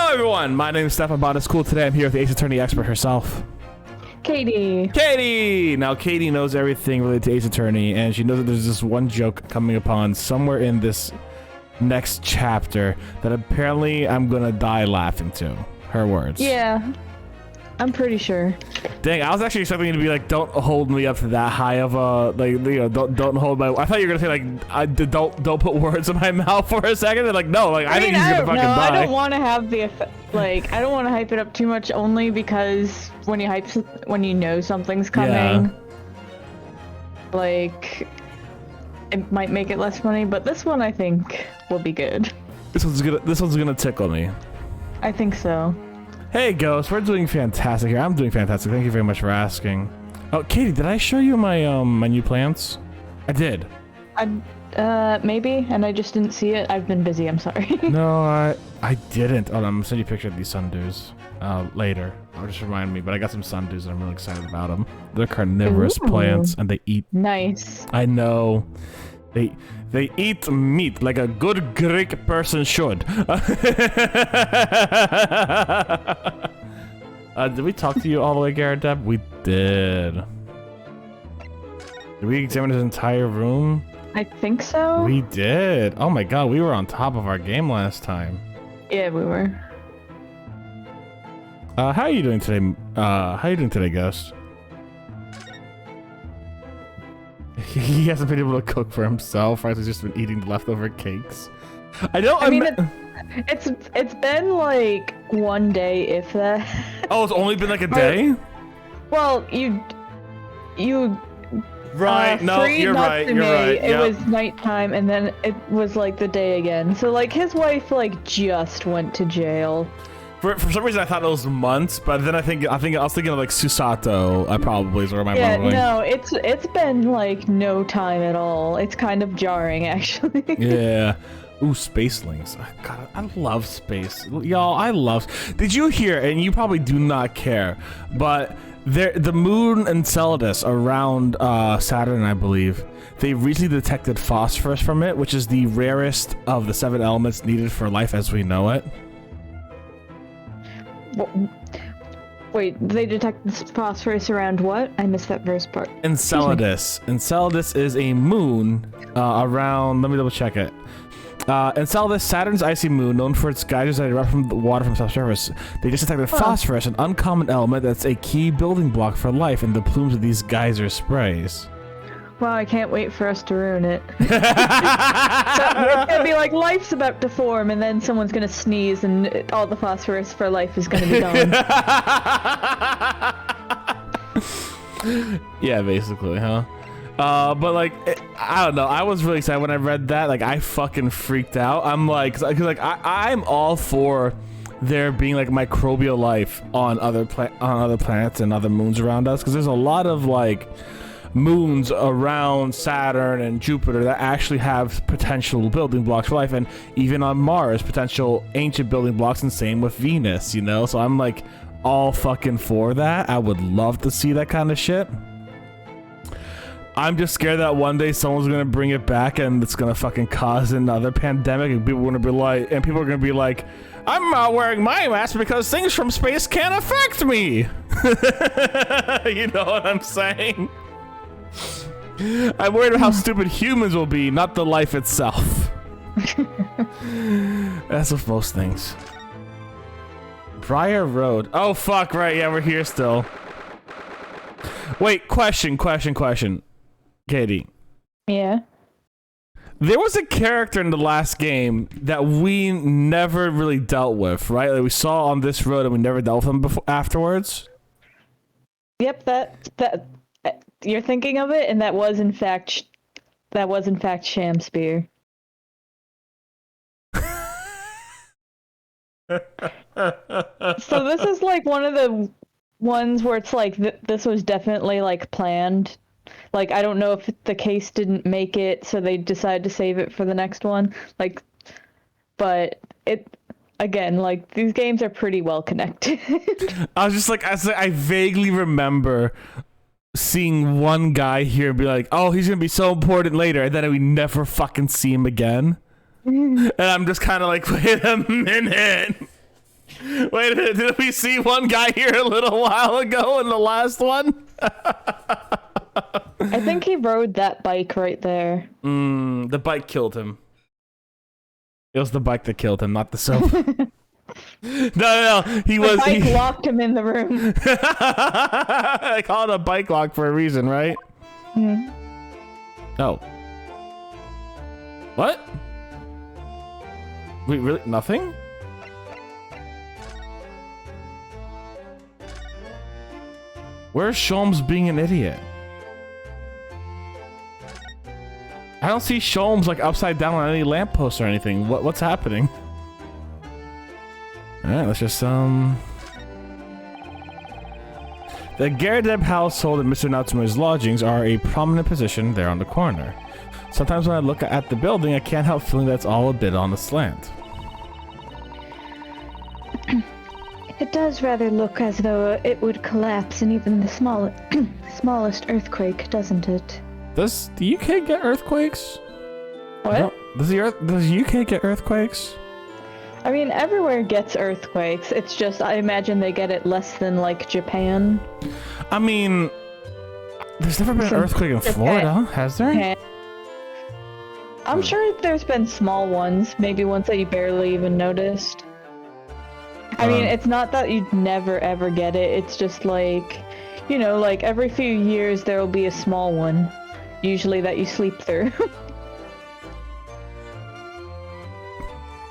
Hello everyone, my name is Stefan Botanist Cool. Today I'm here with the Ace Attorney expert herself. Katie! Now Katie knows everything related to Ace Attorney, and she knows that there's this one joke coming upon somewhere in this next chapter that apparently I'm gonna die laughing to. Her words. Yeah, I'm pretty sure. Dang, I was actually expecting you to be like, don't hold me up to that high of a, like, you know, don't hold my, I thought you were gonna say like, don't put words in my mouth for a second, and like, no, like, I think he's gonna fucking die. I don't want to have the effect, like, I don't want to hype it up too much, only because when you know something's coming, like, it might make it less funny, but this one I think will be good. This one's gonna tickle me. I think so. Hey Ghost, we're doing fantastic here. I'm doing fantastic. Thank you very much for asking. Oh, Katie, did I show you my my new plants? I did. Maybe, and I just didn't see it. I've been busy. I'm sorry. No, I didn't. Oh, I'm gonna send you a picture of these sundews later. I'll just remind me. But I got some sundews, and I'm really excited about them. They're carnivorous plants, and they eat. Nice. I know. They eat meat like a good Greek person should. Did we talk to you all the way, Garrett Depp? We did. Did we examine his entire room? I think so. We did. Oh my god, we were on top of our game last time. Yeah, we were. How are you doing today? How are you doing today, Ghost? He hasn't been able to cook for himself, right? He's just been eating the leftover cakes. I mean, it's been like one day, if that. Oh, it's only been like a day? Well, you. Right, no, you're right, you're right. It was nighttime, and then it was like the day again. So like his wife like just went to jail. For some reason I thought it was months, but then I was thinking of like Susato. I probably is where my mind went. No, it's been like no time at all. It's kind of jarring, actually. Yeah. Ooh, spacelings. God, I love space. Y'all, I love. Did you hear? And you probably do not care, but the moon Enceladus around Saturn, I believe, they recently detected phosphorus from it, which is the rarest of the 7 elements needed for life as we know it. Wait, they detect phosphorus around what? I missed that first part. Enceladus. Enceladus is a moon around. Let me double check it. Enceladus, Saturn's icy moon, known for its geysers that erupt from the water from subsurface. They just detected phosphorus, an uncommon element that's a key building block for life in the plumes of these geyser sprays. Wow, I can't wait for us to ruin it. So it's gonna be like life's about to form, and then someone's gonna sneeze, and all the phosphorus for life is gonna be gone. Yeah, basically, huh? But like, I don't know. I was really excited when I read that. Like, I fucking freaked out. I'm like, cause like I'm all for there being like microbial life on other planets and other moons around us, because there's a lot of like moons around Saturn and Jupiter that actually have potential building blocks for life, and even on Mars, potential ancient building blocks, and same with Venus, you know? So I'm like all fucking for that. I would love to see that kind of shit. I'm just scared that one day someone's gonna bring it back and it's gonna fucking cause another pandemic, and people are gonna be like, I'm not wearing my mask because things from space can't affect me. You know what I'm saying? I'm worried about how stupid humans will be, not the life itself. That's with most things. Briar Road. Oh, fuck, right, yeah, we're here still. Wait, question. Katie. Yeah? There was a character in the last game that we never really dealt with, right? Like we saw on this road and we never dealt with him afterwards? Yep, that you're thinking of it, and that was in fact Shamspear. So this is like one of the ones where it's like this was definitely like planned. Like, I don't know if the case didn't make it, so they decided to save it for the next one. Like, but it, again, like, these games are pretty well connected. I was just like, I vaguely remember seeing one guy here be like, oh, he's gonna be so important later, and then we never fucking see him again. And I'm just kind of like, wait a minute. Wait a minute, did we see one guy here a little while ago in the last one? I think he rode that bike right there. The bike killed him. It was the bike that killed him, not the sofa. No. The bike locked him in the room. I call it a bike lock for a reason, right? Mm. Oh. What? Wait, really? Nothing? Where's Sholmes being an idiot? I don't see Sholmes like upside down on any lamppost or anything. What's happening? Alright, let's just The Garadeb household and Mr. Natsume's lodgings are a prominent position there on the corner. Sometimes when I look at the building, I can't help feeling that it's all a bit on the slant. It does rather look as though it would collapse in even the smallest earthquake, doesn't it? Does the UK get earthquakes? What? Does the UK get earthquakes? I mean, everywhere gets earthquakes. It's just, I imagine they get it less than, like, Japan. I mean, there's never been an earthquake in Florida, has there? I'm sure there's been small ones, maybe ones that you barely even noticed. I mean, it's not that you'd never ever get it, it's just like, you know, like every few years there will be a small one, usually that you sleep through.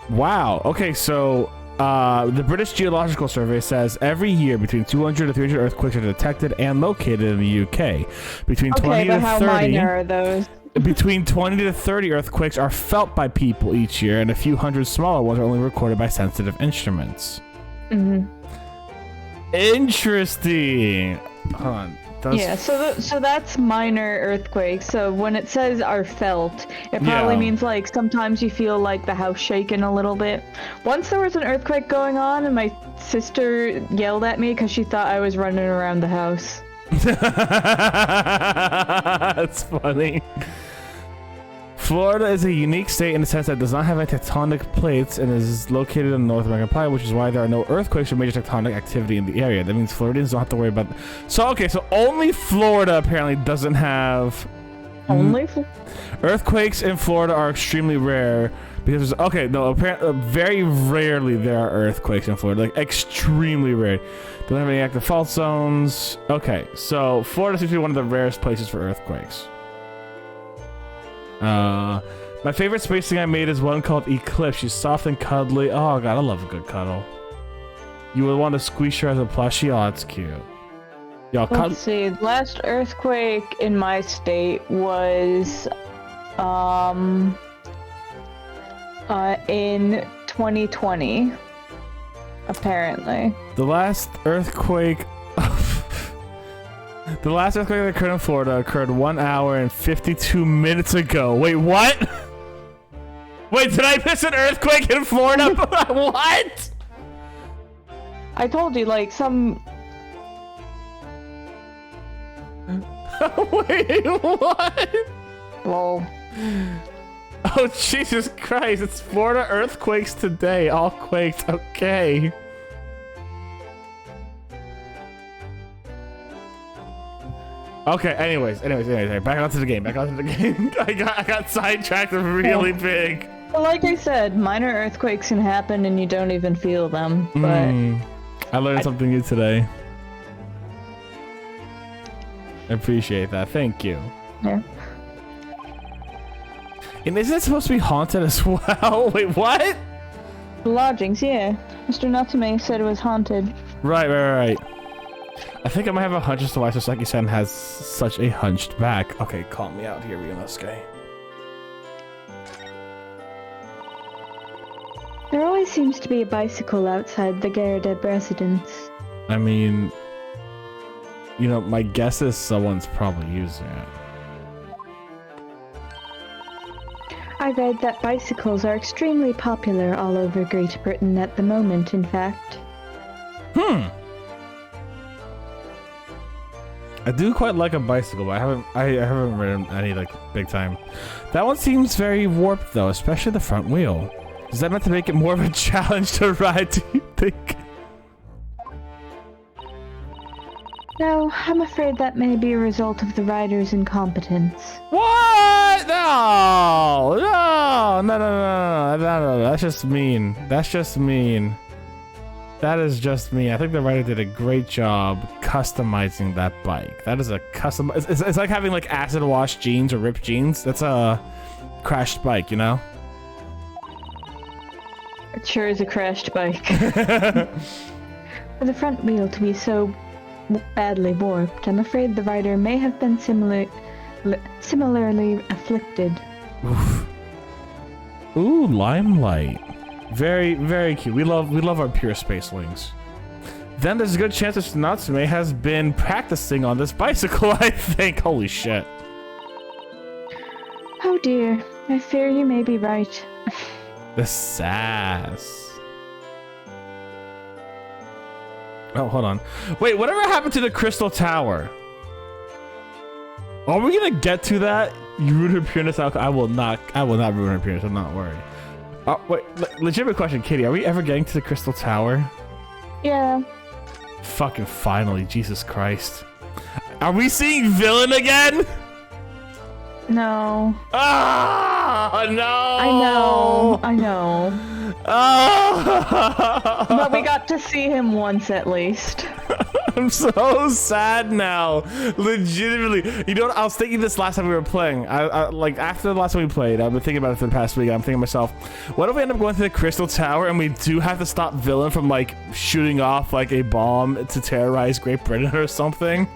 Wow. Okay, so the British Geological Survey says every year between 200 to 300 earthquakes are detected and located in the UK. Between 20 to 30. How minor are those? Between 20 to 30 earthquakes are felt by people each year, and a few hundred smaller ones are only recorded by sensitive instruments. Interesting. Hold on. Yeah, so that's minor earthquakes. So when it says are felt, it probably means like sometimes you feel like the house shaking a little bit. Once there was an earthquake going on, and my sister yelled at me because she thought I was running around the house. That's funny. Florida is a unique state in the sense that it does not have any tectonic plates and is located in the North American Plate, which is why there are no earthquakes or major tectonic activity in the area. That means Floridians don't have to worry about... So only Florida apparently doesn't have... Earthquakes in Florida are extremely rare because... apparently very rarely there are earthquakes in Florida. Like, extremely rare. Don't have any active fault zones. Okay, so Florida seems to be one of the rarest places for earthquakes. My favorite space thing I made is one called Eclipse. She's soft and cuddly. Oh god, I love a good cuddle. You would want to squeeze her as a plushie. Oh, that's cute. Let's see. The last earthquake in my state was in 2020, apparently. The last earthquake that occurred in Florida occurred 1 hour and 52 minutes ago. Wait, what? Wait, did I miss an earthquake in Florida? What? I told you, like, some... Wait, what? Lol. Oh, Jesus Christ. It's Florida earthquakes today. All quaked. Okay. Okay, anyways, back onto the game. I got sidetracked really big. Well, like I said, minor earthquakes can happen and you don't even feel them, but... I learned something new today. I appreciate that. Thank you. Yeah. And isn't it supposed to be haunted as well? Wait, what? The lodgings, yeah. Mr. Natsume said it was haunted. Right. I think I might have a hunch as to why Sasaki-san has such a hunched back. Okay, call me out here, Ryunosuke. There always seems to be a bicycle outside the Garadeb residence. I mean, you know, my guess is someone's probably using it. I read that bicycles are extremely popular all over Great Britain at the moment, in fact. I do quite like a bicycle, but I haven't ridden any like big time. That one seems very warped though, especially the front wheel. Is that meant to make it more of a challenge to ride, do you think? No, I'm afraid that may be a result of the rider's incompetence. What? No! No! No, no, no, no, no, no, that's just mean. That's just mean. That is just me. I think the writer did a great job customizing that bike. That is a custom. It's like having like acid wash jeans or ripped jeans. That's a crashed bike, you know? It sure is a crashed bike. For the front wheel to be so badly warped, I'm afraid the rider may have been similarly afflicted. Oof. Ooh, limelight. Very, very cute. We love our pure spacelings. Then there's a good chance that Natsume has been practicing on this bicycle, I think. Holy shit. Oh dear, I fear you may be right. The sass. Oh, hold on. Wait, whatever happened to the Crystal Tower? Are we gonna get to that? You ruined her pureness. I will not ruin her pureness. I'm not worried. Wait, legitimate question, Katie. Are we ever getting to the Crystal Tower? Yeah. Fucking finally, Jesus Christ. Are we seeing Villain again? No. Ah, no. I know. Oh. But we got to see him once at least. I'm so sad now. Legitimately. You know what? I was thinking this last time we were playing. Like after the last time we played, I've been thinking about it for the past week. I'm thinking to myself, what if we end up going to the Crystal Tower and we do have to stop Villain from like shooting off like a bomb to terrorize Great Britain or something?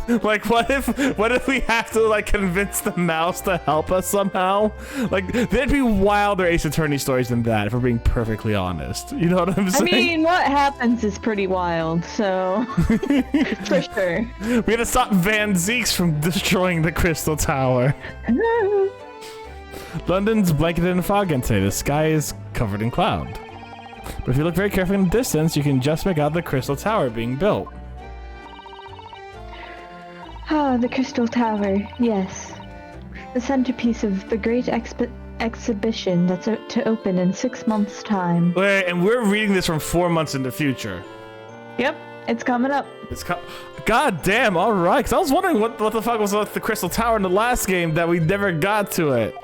Like what if we have to like convince the mouse to help us somehow? Like there'd be wilder Ace Attorney stories than that if we're being perfectly honest. You know what I'm saying? I mean, what happens is pretty wild, so for sure. We had to stop Van Zeeks from destroying the Crystal Tower. London's blanketed in fog again today. The sky is covered in cloud. But if you look very carefully in the distance, you can just make out the Crystal Tower being built. Ah, the Crystal Tower, yes. The centerpiece of the great exhibition that's to open in 6 months' time. Wait, and we're reading this from 4 months in the future. Yep, it's coming up. God damn, alright. Because I was wondering what the fuck was with the Crystal Tower in the last game that we never got to it.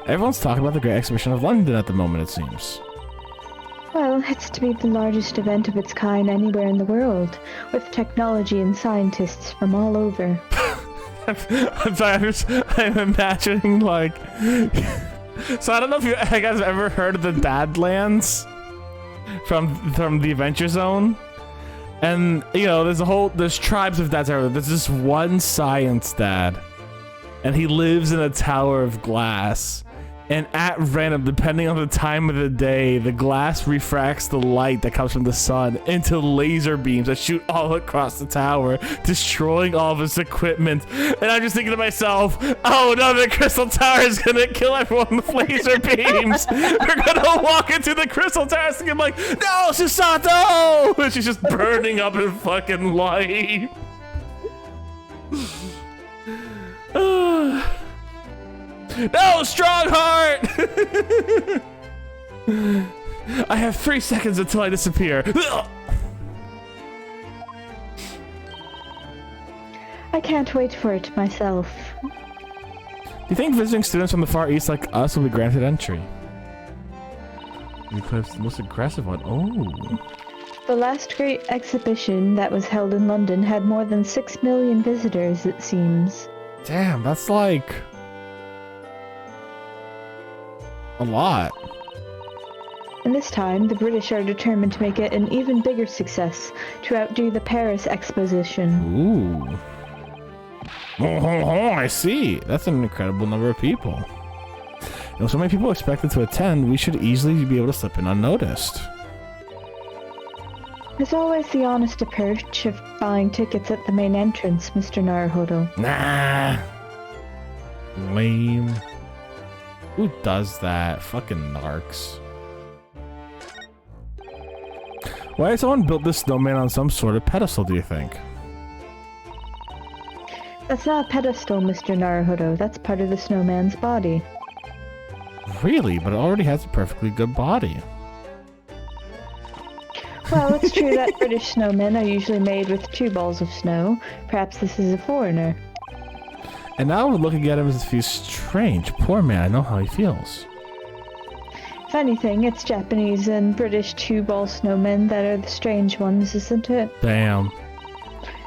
Everyone's talking about the Great Exhibition of London at the moment, it seems. Well, it's to be the largest event of its kind anywhere in the world, with technology and scientists from all over. I'm sorry, I'm imagining like... So I don't know if you guys have ever heard of the Dadlands from the Adventure Zone. And, you know, there's tribes of dads everywhere. There's this one science dad. And he lives in a tower of glass. And at random, depending on the time of the day, the glass refracts the light that comes from the sun into laser beams that shoot all across the tower, destroying all of its equipment. And I'm just thinking to myself, oh no, the Crystal Tower is gonna kill everyone with laser beams. We're gonna walk into the Crystal Tower thinking like, no, Susato! And she's just burning up in fucking light. No, Strongheart! I have 3 seconds until I disappear. I can't wait for it myself. Do you think visiting students from the Far East like us will be granted entry? Eclipse, the most aggressive one. Oh. The last great exhibition that was held in London had more than 6 million visitors, it seems. Damn, that's like... a lot. And this time, the British are determined to make it an even bigger success, to outdo the Paris Exposition. Ooh. Oh, I see. That's an incredible number of people. You know, so many people expected to attend, we should easily be able to slip in unnoticed. There's always the honest approach of buying tickets at the main entrance, Mr. Naruhodo. Nah. Lame. Who does that? Fucking narcs. Why has someone built this snowman on some sort of pedestal, do you think? That's not a pedestal, Mr. Naruhodo. That's part of the snowman's body. Really? But it already has a perfectly good body. Well, it's true that British snowmen are usually made with 2 balls of snow. Perhaps this is a foreigner. And now we're looking at him as if he's strange. Poor man, I know how he feels. If anything, it's Japanese and British 2-ball snowmen that are the strange ones, isn't it? Damn.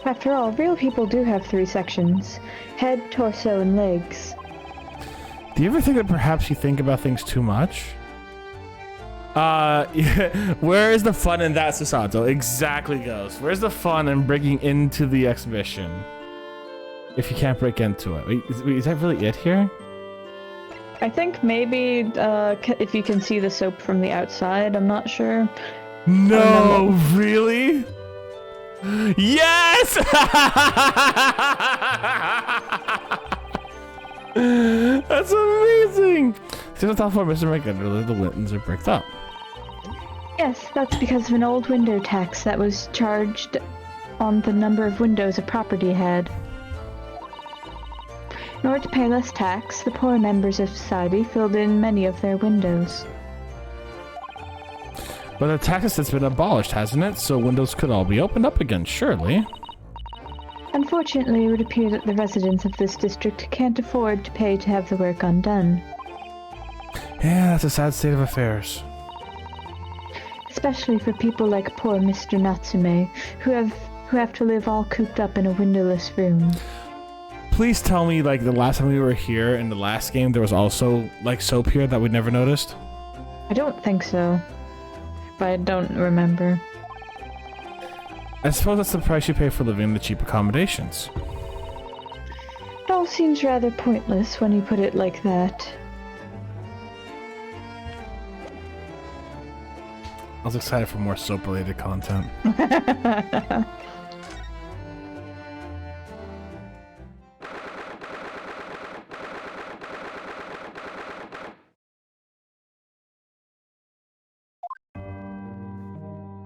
After all, real people do have 3 sections. Head, torso, and legs. Do you ever think that perhaps you think about things too much? Yeah, where is the fun in that, Susanto? Exactly, Ghost. Where's the fun in breaking into the exhibition? If you can't break into it. Wait, is that really it here? I think maybe if you can see the soap from the outside, I'm not sure. No, really? Yes! That's amazing! See the top floor, Mr. McGinley, the windows are bricked up. Yes, that's because of an old window tax that was charged on the number of windows a property had. In order to pay less tax, the poor members of society filled in many of their windows. But the tax system's been abolished, hasn't it? So windows could all be opened up again, surely. Unfortunately, it would appear that the residents of this district can't afford to pay to have the work undone. Yeah, that's a sad state of affairs. Especially for people like poor Mr. Natsume, who have to live all cooped up in a windowless room. Please tell me, like, the last time we were here in the last game, there was also, like, soap here that we never noticed? I don't think so. But I don't remember. I suppose that's the price you pay for living in the cheap accommodations. It all seems rather pointless when you put it like that. I was excited for more soap-related content.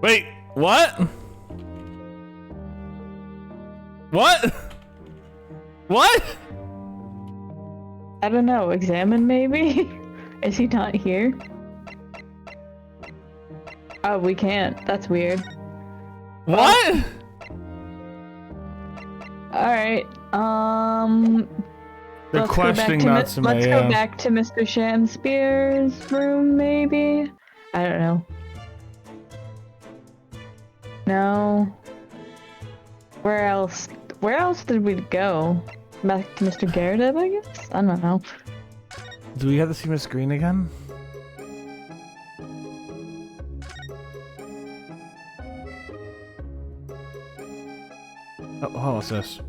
Wait, what? What? What? I don't know, examine maybe? Is he not here? Oh, we can't. That's weird. What? Alright, They're questioning Natsume, let's go back to Mr. Shamspear's room, maybe? I don't know. No. Where else? Where else did we go? Back to Mr. Garrett, I guess? I don't know. Do we have to see Miss Green again? Oh, what's this?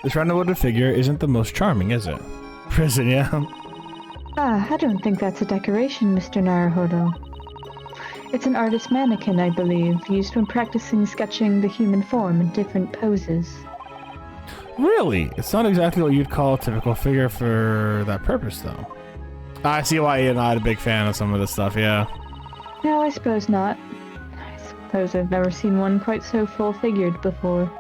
This round-wooded figure isn't the most charming, is it? Prison, yeah. Ah, I don't think that's a decoration, Mr. Naruhodo. It's an artist's mannequin, I believe, used when practicing sketching the human form in different poses. Really? It's not exactly what you'd call a typical figure for that purpose, though. I see why you're not a big fan of some of this stuff, yeah. No, I suppose not. I suppose I've never seen one quite so full-figured before.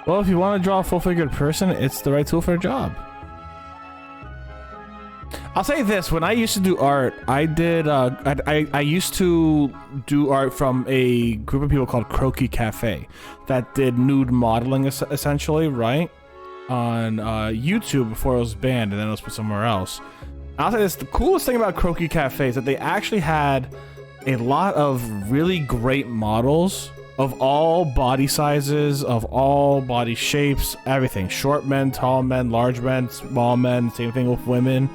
Well, if you want to draw a full-figured person, it's the right tool for a job. I'll say this, when I used to do art, I did, I used to do art from a group of people called Croquis Cafe that did nude modeling, essentially, right? On YouTube before it was banned, and then it was put somewhere else. I'll say this, the coolest thing about Croquis Cafe is that they actually had a lot of really great models of all body sizes, of all body shapes, everything. Short men, tall men, large men, small men, same thing with women.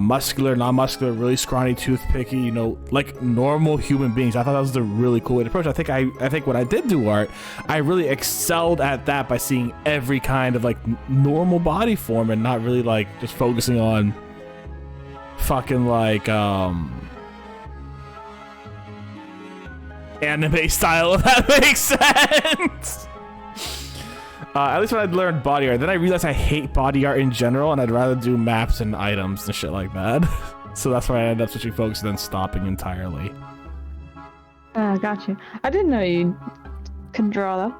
Muscular, non-muscular, really scrawny, toothpicky, you know, like normal human beings. I thought that was a really cool way to approach. I think when I did do art, I really excelled at that by seeing every kind of like normal body form and not really like just focusing on fucking like anime style, if that makes sense. At least when I learned body art, then I realized I hate body art in general, and I'd rather do maps and items and shit like that. So that's why I ended up switching focus and then stopping entirely. Gotcha. I didn't know you could draw though.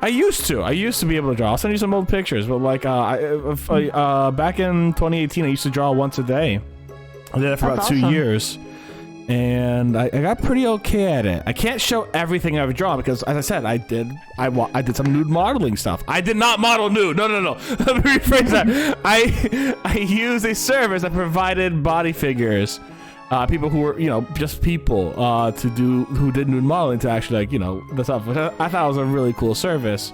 I used to be able to draw. I'll send you some old pictures, but like back in 2018, I used to draw once a day. I did it for That's about awesome. 2 years. And I got pretty okay at it. I can't show everything I've drawn because, as I said, I did some nude modeling stuff. I did not model nude. No. Let me rephrase that. I used a service that provided body figures, people who were, just people, who did nude modeling to actually, like, the stuff. Which I thought was a really cool service.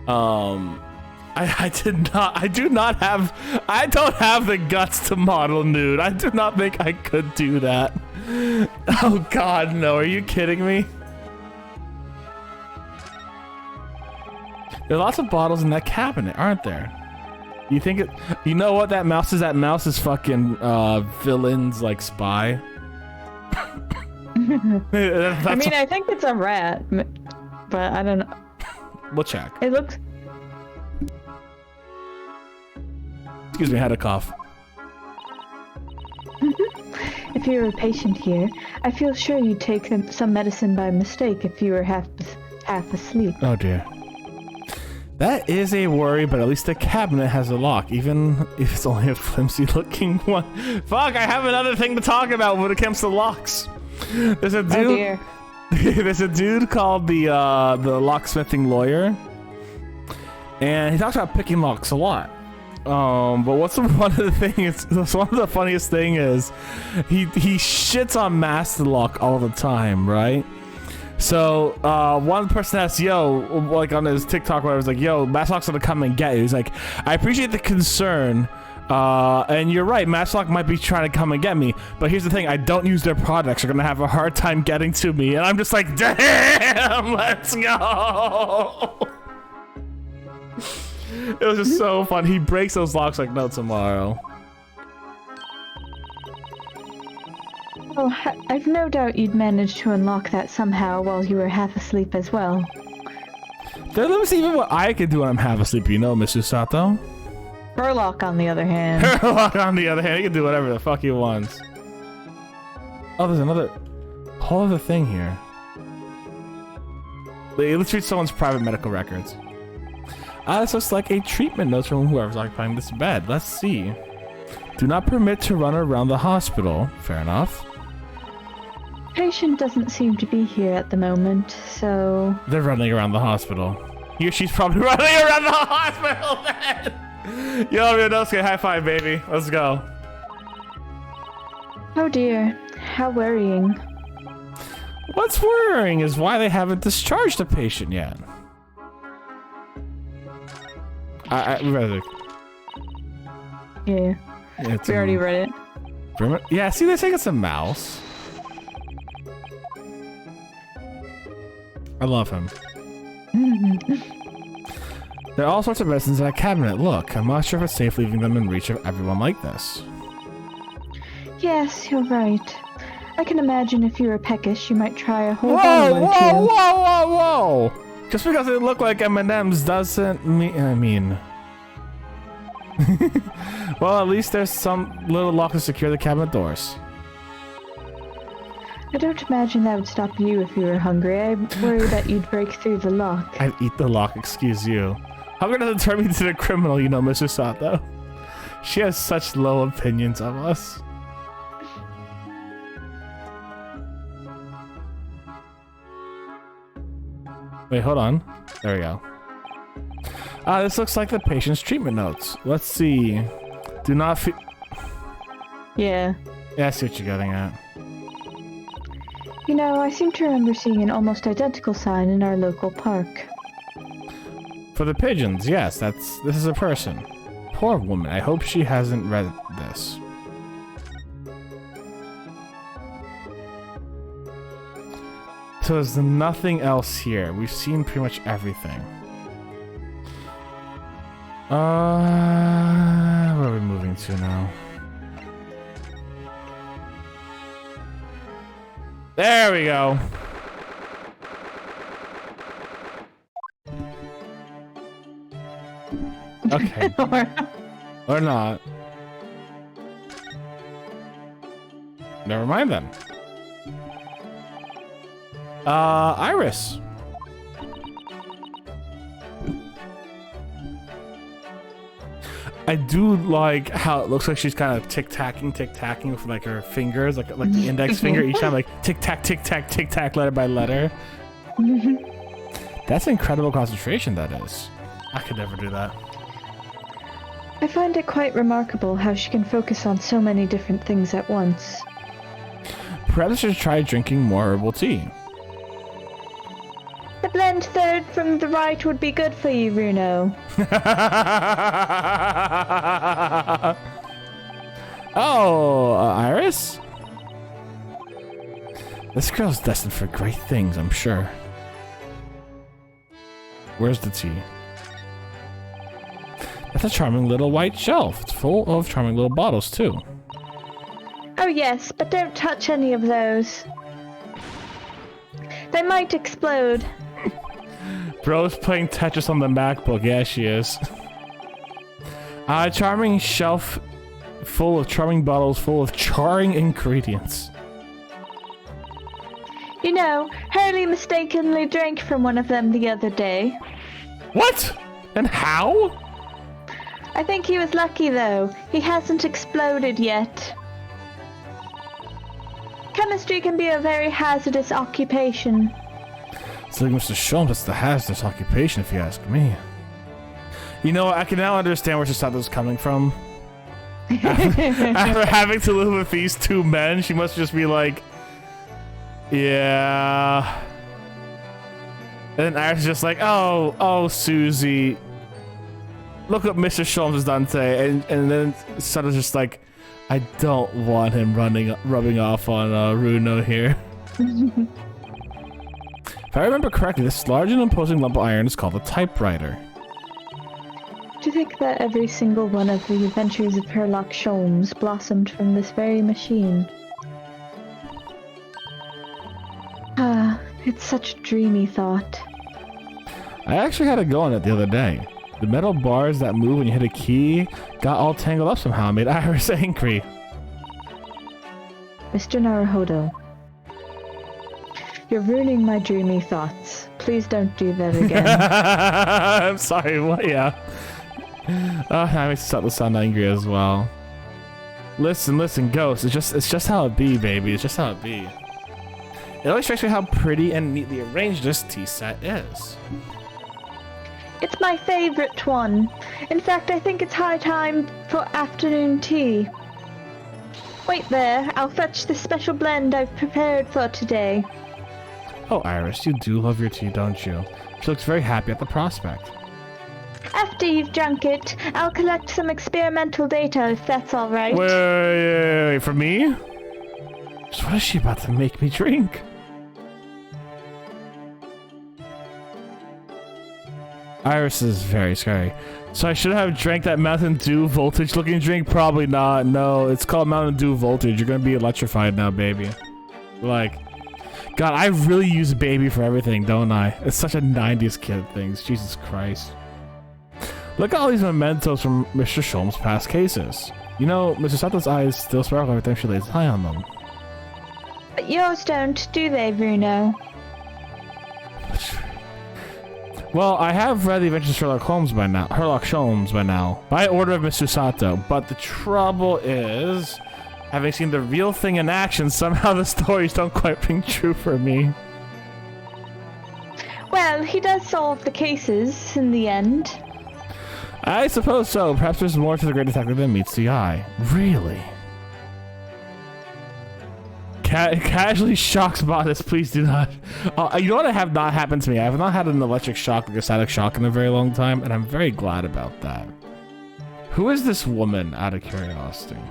I don't have the guts to model nude. I do not think I could do that. Oh God, no, are you kidding me? There are lots of bottles in that cabinet, aren't there? You think it, you know what that mouse is? That mouse is fucking, villain's, like, spy. I mean, I think it's a rat, but I don't know. We'll check. It looks... Excuse me, I had a cough. If you were a patient here, I feel sure you'd take some medicine by mistake if you were half asleep. Oh dear. That is a worry, but at least the cabinet has a lock, even if it's only a flimsy looking one. Fuck, I have another thing to talk about when it comes to locks. There's a dude. Oh dear. There's a dude called the locksmithing lawyer, and he talks about picking locks a lot. But one of the funniest thing is he shits on master lock all the time, right? So one person asked, yo, like on his TikTok where I was like, yo, master lock's gonna come and get you. He's like, I appreciate the concern, and you're right, master lock might be trying to come and get me, but here's the thing, I don't use their products. They're gonna have a hard time getting to me. And I'm just like, damn, let's go. It was just so fun. He breaks those locks like no tomorrow. Oh, I've no doubt you'd manage to unlock that somehow while you were half asleep as well. Let me see even what I can do when I'm half asleep, Mrs. Sato. Herlock, on the other hand. Herlock, on the other hand, he can do whatever the fuck he wants. Oh, there's another whole other thing here. Let's read someone's private medical records. This looks like a treatment note from whoever's occupying this bed. Let's see. Do not permit to run around the hospital. Fair enough. Patient doesn't seem to be here at the moment, so... They're running around the hospital. She's probably running around the hospital then! Yo, Ryonosuke, high five, baby. Let's go. Oh dear. How worrying. What's worrying is why they haven't discharged the patient yet. We read it. Yeah. We already read it. Yeah, see, they think it's a mouse. I love him. There are all sorts of medicines in that cabinet. Look, I'm not sure if it's safe leaving them in reach of everyone like this. Yes, you're right. I can imagine if you were peckish, you might try a whole bottle or two. Whoa! Just because they look like M&Ms doesn't mean... Well, at least there's some little lock to secure the cabinet doors. I don't imagine that would stop you if you were hungry. I worry that you'd break through the lock. I'd eat the lock, excuse you. How could that turn me into a criminal, Mrs. Sato? She has such low opinions of us. Wait, hold on. There we go. This looks like the patient's treatment notes. Let's see. Do not feel... Yeah. Yeah, I see what you're getting at. I seem to remember seeing an almost identical sign in our local park. For the pigeons, yes, this is a person. Poor woman, I hope she hasn't read this. So there's nothing else here. We've seen pretty much everything. Where are we moving to now? There we go. Okay. Or not. Never mind then. Iris. I do like how it looks like she's kind of tic-tacking with like her fingers, like the index finger each time, like tic-tac, letter by letter. That's incredible concentration, that is. I could never do that. I find it quite remarkable how she can focus on so many different things at once. Perhaps I should try drinking more herbal tea. The blend third from the right would be good for you, Runo. Oh, Iris? This girl's destined for great things, I'm sure. Where's the tea? That's a charming little white shelf. It's full of charming little bottles, too. Oh yes, but don't touch any of those. They might explode. Bro's playing Tetris on the MacBook. Yeah, she is. A charming shelf full of charming bottles full of charring ingredients. You know, Hurley mistakenly drank from one of them the other day. What? And how? I think he was lucky though. He hasn't exploded yet. Chemistry can be a very hazardous occupation. It's like Mr. Sholmes, it's the hazardous occupation if you ask me. You know, I can now understand where Chisato's coming from. After having to live with these two men, she must just be like, yeah. And then Iris is just like, oh, Susie. Look what Mr. Sholmes has done today. And then Chisato's just like, I don't want him rubbing off on Runo here. If I remember correctly, this large and imposing lump of iron is called a typewriter. Do you think that every single one of the adventures of Sherlock Holmes blossomed from this very machine? Ah, it's such a dreamy thought. I actually had a go on it the other day. The metal bars that move when you hit a key got all tangled up somehow and made Iris angry. Mr. Naruhodo, you're ruining my dreamy thoughts. Please don't do that again. I'm sorry, what? Yeah. I makes Chisато sound angry as well. Listen, Ghost. It's just how it be, baby. It's just how it be. It always strikes me how pretty and neatly arranged this tea set is. It's my favorite one. In fact, I think it's high time for afternoon tea. Wait there, I'll fetch the special blend I've prepared for today. Oh, Iris, you do love your tea, don't you? She looks very happy at the prospect. After you've drunk it, I'll collect some experimental data if that's alright. Wait, for me? So what is she about to make me drink? Iris is very scary. So I should have drank that Mountain Dew voltage looking drink? Probably not. No, it's called Mountain Dew voltage. You're gonna be electrified now, baby. Like, God, I really use baby for everything, don't I? It's such a 90s kid thing. Jesus Christ. Look at all these mementos from Mr. Sholmes' past cases. You know, Mr. Sato's eyes still sparkle every time she lays an eye on them. But yours don't, do they, Bruno? Well, I have read The Adventures of Sherlock Holmes by now, by order of Mr. Sato, but the trouble is, having seen the real thing in action, somehow the stories don't quite ring true for me. Well, he does solve the cases in the end. I suppose so. Perhaps there's more to the great detective than meets the eye. Really? Casually shocks Botanist, please do not. You know what have not happened to me? I have not had an electric shock, like a static shock, in a very long time, and I'm very glad about that. Who is this woman, out of curiosity?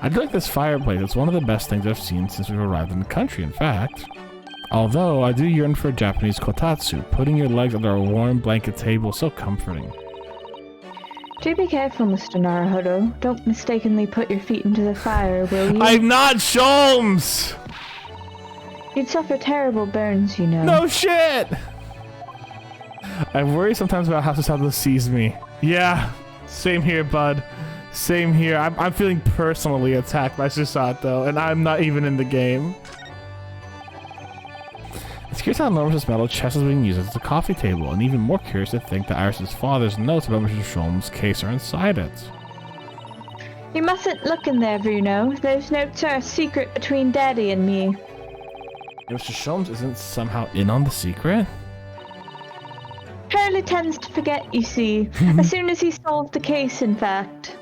I do like this fireplace. It's one of the best things I've seen since we've arrived in the country, in fact. Although, I do yearn for a Japanese kotatsu. Putting your legs under a warm blanket table is so comforting. Do be careful, Mr. Naruhodo. Don't mistakenly put your feet into the fire, will you? I'm not Sholmes! You'd suffer terrible burns, you know. No shit! I worry sometimes about how Sato sees me. Yeah, same here, bud. Same here. I'm feeling personally attacked by Susato, and I'm not even in the game. It's curious how enormous this metal chest is being used as a coffee table, and even more curious to think that Iris's father's notes about Mr. Sholmes' case are inside it. You mustn't look in there, Bruno. Those notes are a secret between Daddy and me. Mr. Sholmes isn't somehow in on the secret? Hurley tends to forget, you see. As soon as he solved the case, in fact.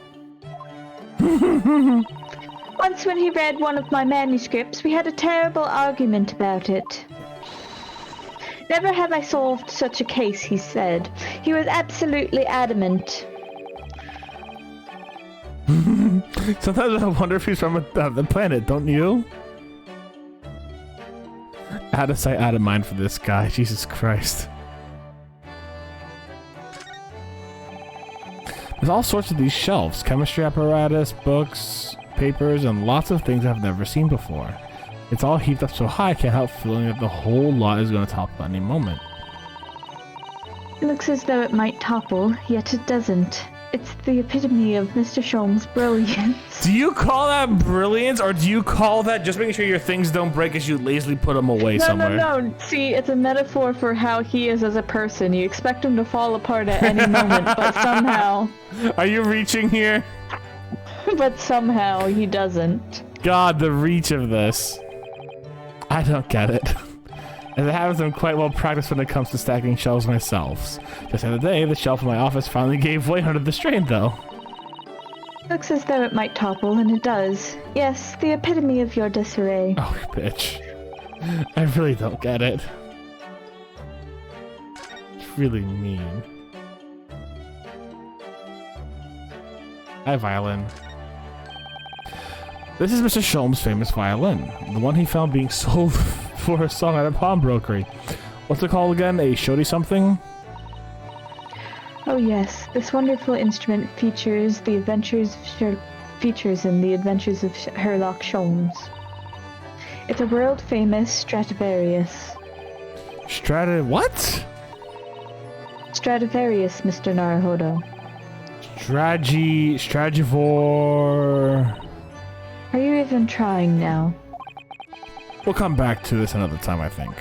Once when he read one of my manuscripts, we had a terrible argument about it. Never have I solved such a case, he said. He was absolutely adamant. Sometimes I wonder if he's from the planet, don't you? Out of sight, out of mind for this guy. Jesus Christ. There's all sorts of these shelves. Chemistry apparatus, books, papers, and lots of things I've never seen before. It's all heaped up so high I can't help feeling that the whole lot is going to topple at any moment. It looks as though it might topple, yet it doesn't. It's the epitome of Mr. Sholmes' brilliance. Do you call that brilliance, or do you call that just making sure your things don't break as you lazily put them away somewhere? No. See, it's a metaphor for how he is as a person. You expect him to fall apart at any moment, but somehow... Are you reaching here? But somehow he doesn't. God, the reach of this. I don't get it. As it happens, I'm quite well practiced when it comes to stacking shelves myself. Just the other day, the shelf in my office finally gave way under the strain, though. Looks as though it might topple, and it does. Yes, the epitome of your disarray. Oh, bitch. I really don't get it. It's really mean. Hi, violin. This is Mr. Sholmes' famous violin. The one he found being sold for a song at a pawnbrokery. What's it called again? A shoddy something? Oh yes, this wonderful instrument features in the adventures of Sherlock Sholmes. It's a world-famous Stradivarius. What? Stradivarius, Mr. Naruhodo. Stradivor... Are you even trying now? We'll come back to this another time, I think.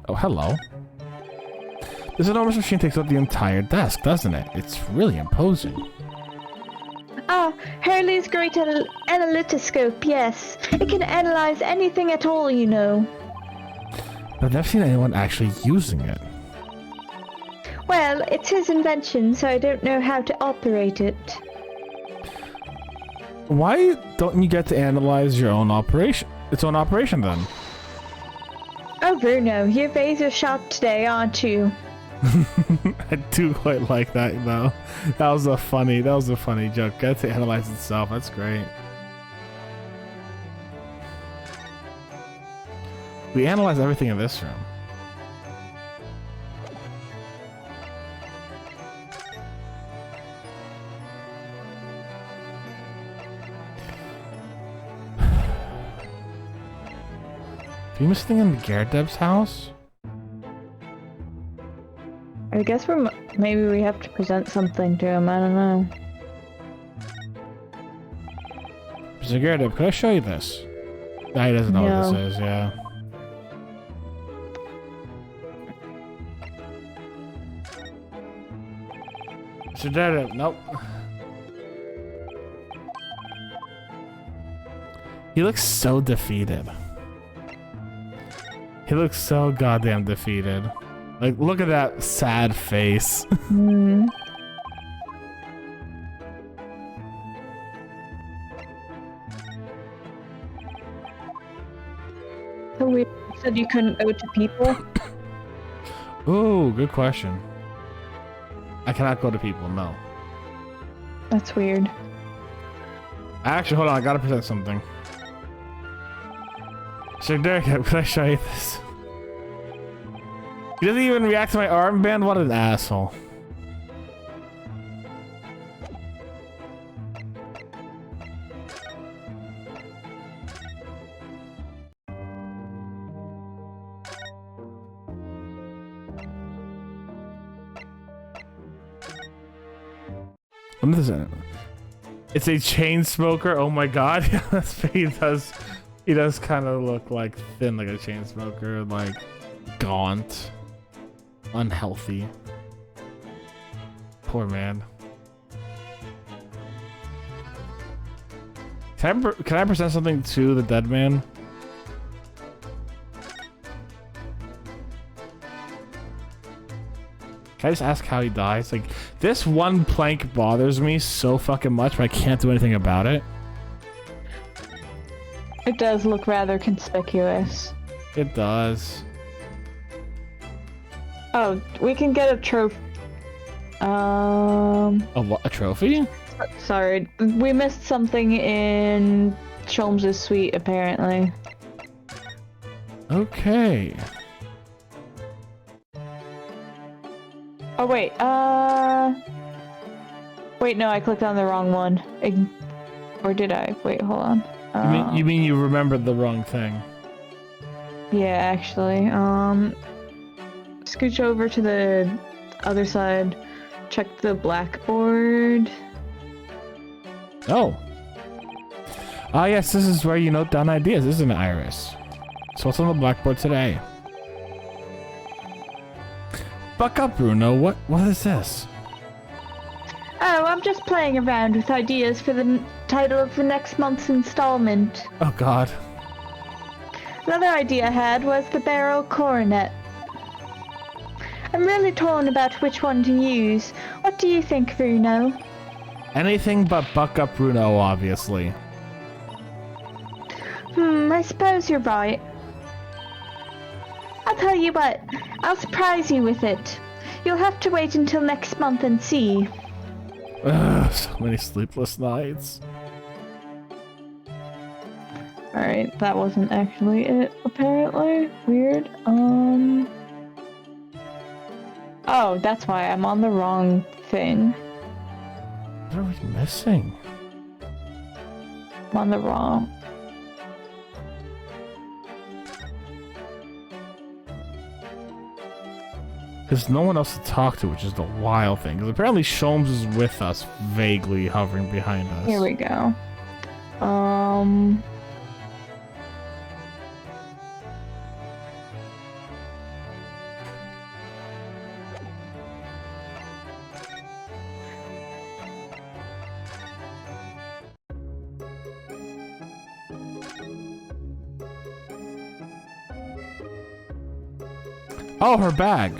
Oh, hello. This enormous machine takes up the entire desk, doesn't it? It's really imposing. Ah, Hurley's great analytoscope, yes. It can analyze anything at all, you know. But I've never seen anyone actually using it. Well, it's his invention, so I don't know how to operate it. Why don't you get to analyze your own operation? Its own operation, then? Oh, Bruno, you're razor sharp today, aren't you? I do quite like that, though. That was a funny joke. Get to analyze itself. That's great. We analyze everything in this room. Are you missing in Gerdeb's house? I guess maybe we have to present something to him, I don't know. Mr. Gerdeb, could I show you this? Nah, he doesn't know what this is, yeah. Mr. Gerdeb, nope. He looks so defeated. He looks so goddamn defeated. Like, look at that sad face. Hmm. So we said you couldn't go to people? Ooh, good question. I cannot go to people, no. That's weird. Actually, hold on, I gotta present something. Sir Derek, could I show you this? He doesn't even react to my armband? What an asshole. What is it? It's a chain smoker. Oh my god. He He does kind of look like thin, like a chain smoker, like gaunt, unhealthy. Poor man. Can I present something to the dead man? Can I just ask how he dies? Like, this one plank bothers me so fucking much, but I can't do anything about it. It does look rather conspicuous. It does. Oh, we can get a trophy. A trophy? Sorry, we missed something in Sholmes' suite, apparently. Okay. Oh, wait, wait, no, I clicked on the wrong one. Or did I? Wait, hold on. You mean you remembered the wrong thing? Yeah, actually. Scooch over to the other side. Check the blackboard. Oh. Ah, yes, this is where you note down ideas, isn't it, Iris? So what's on the blackboard today? Buck up, Bruno. What is this? Oh, I'm just playing around with ideas for the title of the next month's installment. Oh, God. Another idea I had was the barrel coronet. I'm really torn about which one to use. What do you think, Bruno? Anything but Buck Up Bruno, obviously. I suppose you're right. I'll tell you what, I'll surprise you with it. You'll have to wait until next month and see. Ugh, so many sleepless nights. Alright, that wasn't actually it, apparently. Weird. Oh, that's why I'm on the wrong thing. What are we missing? I'm on the wrong. There's no one else to talk to, which is the wild thing. Because apparently Sholmes is with us, vaguely hovering behind us. Here we go. Oh, her bag.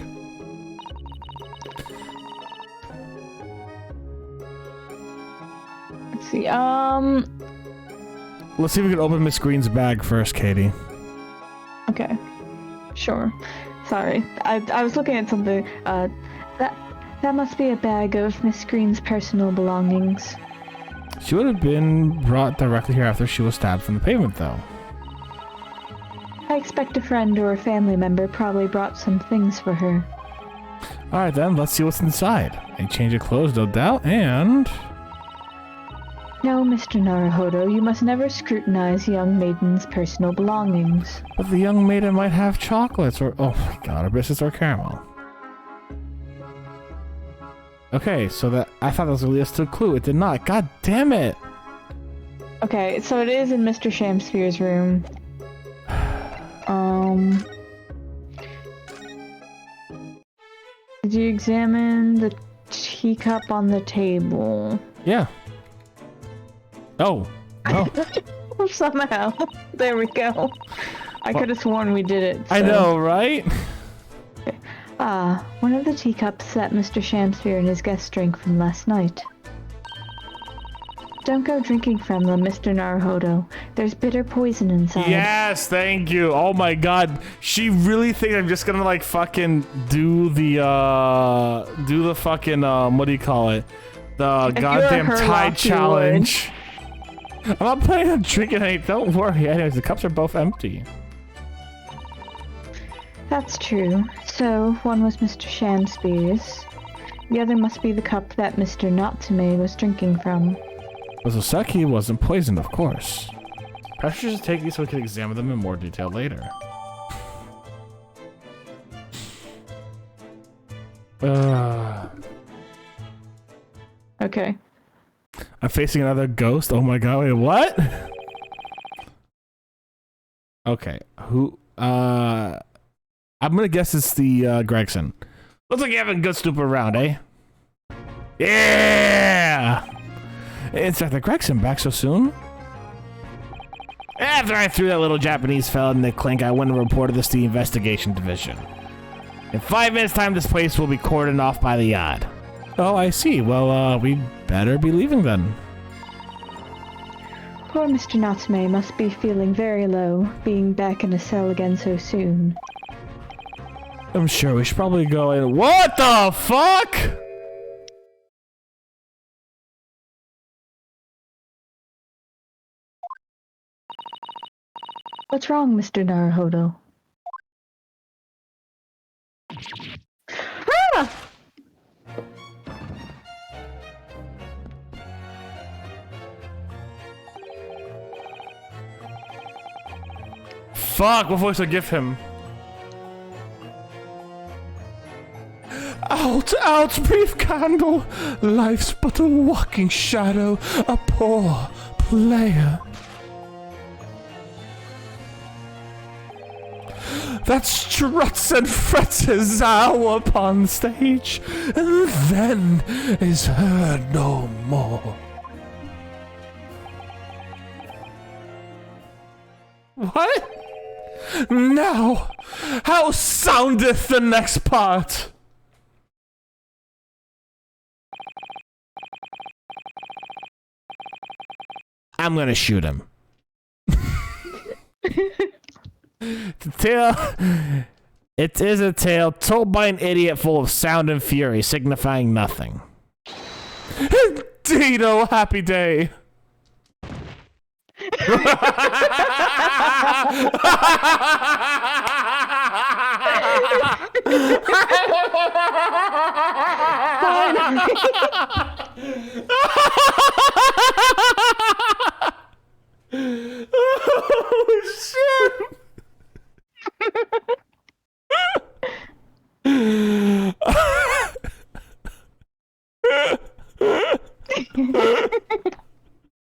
Let's see, Let's see if we can open Miss Green's bag first, Katie. okay. Sure. Sorry. I was looking at something. That must be a bag of Miss Green's personal belongings. She would have been brought directly here after she was stabbed from the pavement, though. I expect a friend or a family member probably brought some things for her. Alright then, let's see what's inside. A change of clothes, no doubt, and... No, Mr. Naruhodo, you must never scrutinize a young maiden's personal belongings. But the young maiden might have chocolates or... Oh my god, or biscuits or caramel. Okay, so that... I thought that was really a clue. It did not. God damn it! Okay, so it is in Mr. Shamsphere's room. Did you examine the teacup on the table? Yeah. Oh. No. Somehow. There we go. I could have sworn we did it. So. I know, right? Ah, one of the teacups that Mr. Shamsphere and his guests drank from last night. Don't go drinking from them, Mr. Naruhodo. There's bitter poison inside. Yes, thank you. Oh my god. She really thinks I'm just gonna like fucking do the fucking what do you call it? The goddamn tide challenge. I'm not planning on drinking any. Don't worry. Anyways, the cups are both empty. That's true. So, one was Mr. Shamspeare's. The other must be the cup that Mr. Natsume was drinking from. But Soseki wasn't poisoned, of course. Perhaps we should take these so we can examine them in more detail later. Okay. I'm facing another ghost? Oh my god, wait, what? Okay. Who? I'm gonna guess it's the Gregson. Looks like you're having a good stupid round, eh? Yeah! Inspector Gregson, back so soon? After I threw that little Japanese fella in the clink, I went and reported this to the investigation division. In 5 minutes' time, this place will be cordoned off by the yard. Oh, I see. Well, we better be leaving then. Poor Mr. Natsume must be feeling very low, being back in a cell again so soon. I'm sure we should probably go in. What the fuck? What's wrong, Mr. Naruhodo? Ah! Fuck, what voice I give him? Out, out, brief candle. Life's but a walking shadow, a poor player. That struts and frets his hour upon the stage, and then is heard no more. What? Now, how soundeth the next part? I'm gonna shoot him. The tale. It is a tale told by an idiot full of sound and fury, signifying nothing. Indeed, oh happy day. Oh shit.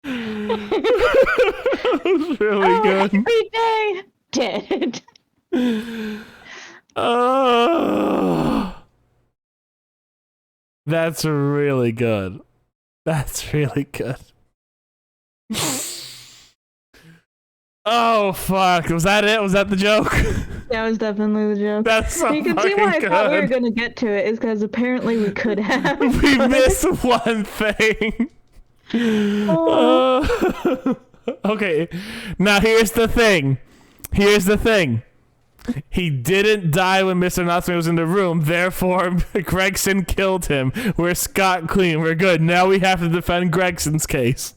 That was really good. Every day dead. Oh, that's really good. That's really good. Oh fuck! Was that it? Was that the joke? That was definitely the joke. That's so you can see why I good. thought we were gonna get to it is because apparently we could have. We missed one thing. Okay, now here's the thing. Here's the thing. He didn't die when Mr. Natsume was in the room, therefore Gregson killed him. We're scot clean. We're good. Now we have to defend Gregson's case.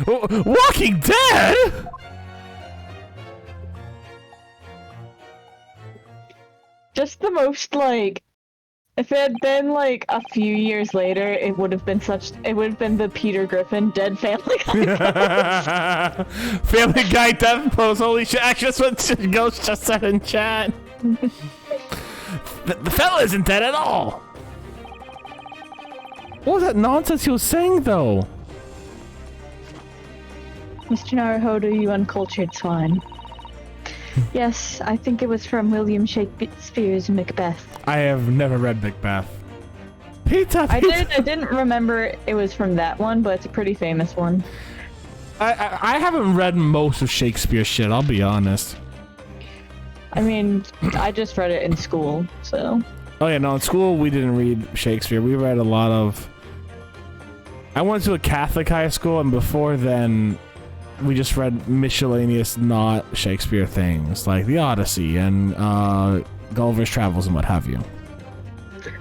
Walking Dead? Just the most, like, if it had been, like, a few years later, it would have been the Peter Griffin Dead Family Guy. Family Guy death pose, holy shit, actually that's what Ghost just said in chat. The fella isn't dead at all. What was that nonsense he was saying, though? Mr. Naruhodo, you uncultured swine. Yes, I think it was from William Shakespeare's Macbeth. I have never read Macbeth. Pizza. I didn't remember it was from that one, but it's a pretty famous one. I haven't read most of Shakespeare's shit, I'll be honest. I mean, I just read it in school, so... Oh yeah, no, in school we didn't read Shakespeare. We read a lot of... I went to a Catholic high school, and before then, we just read miscellaneous, not Shakespeare things, like The Odyssey and Gulliver's Travels and what have you.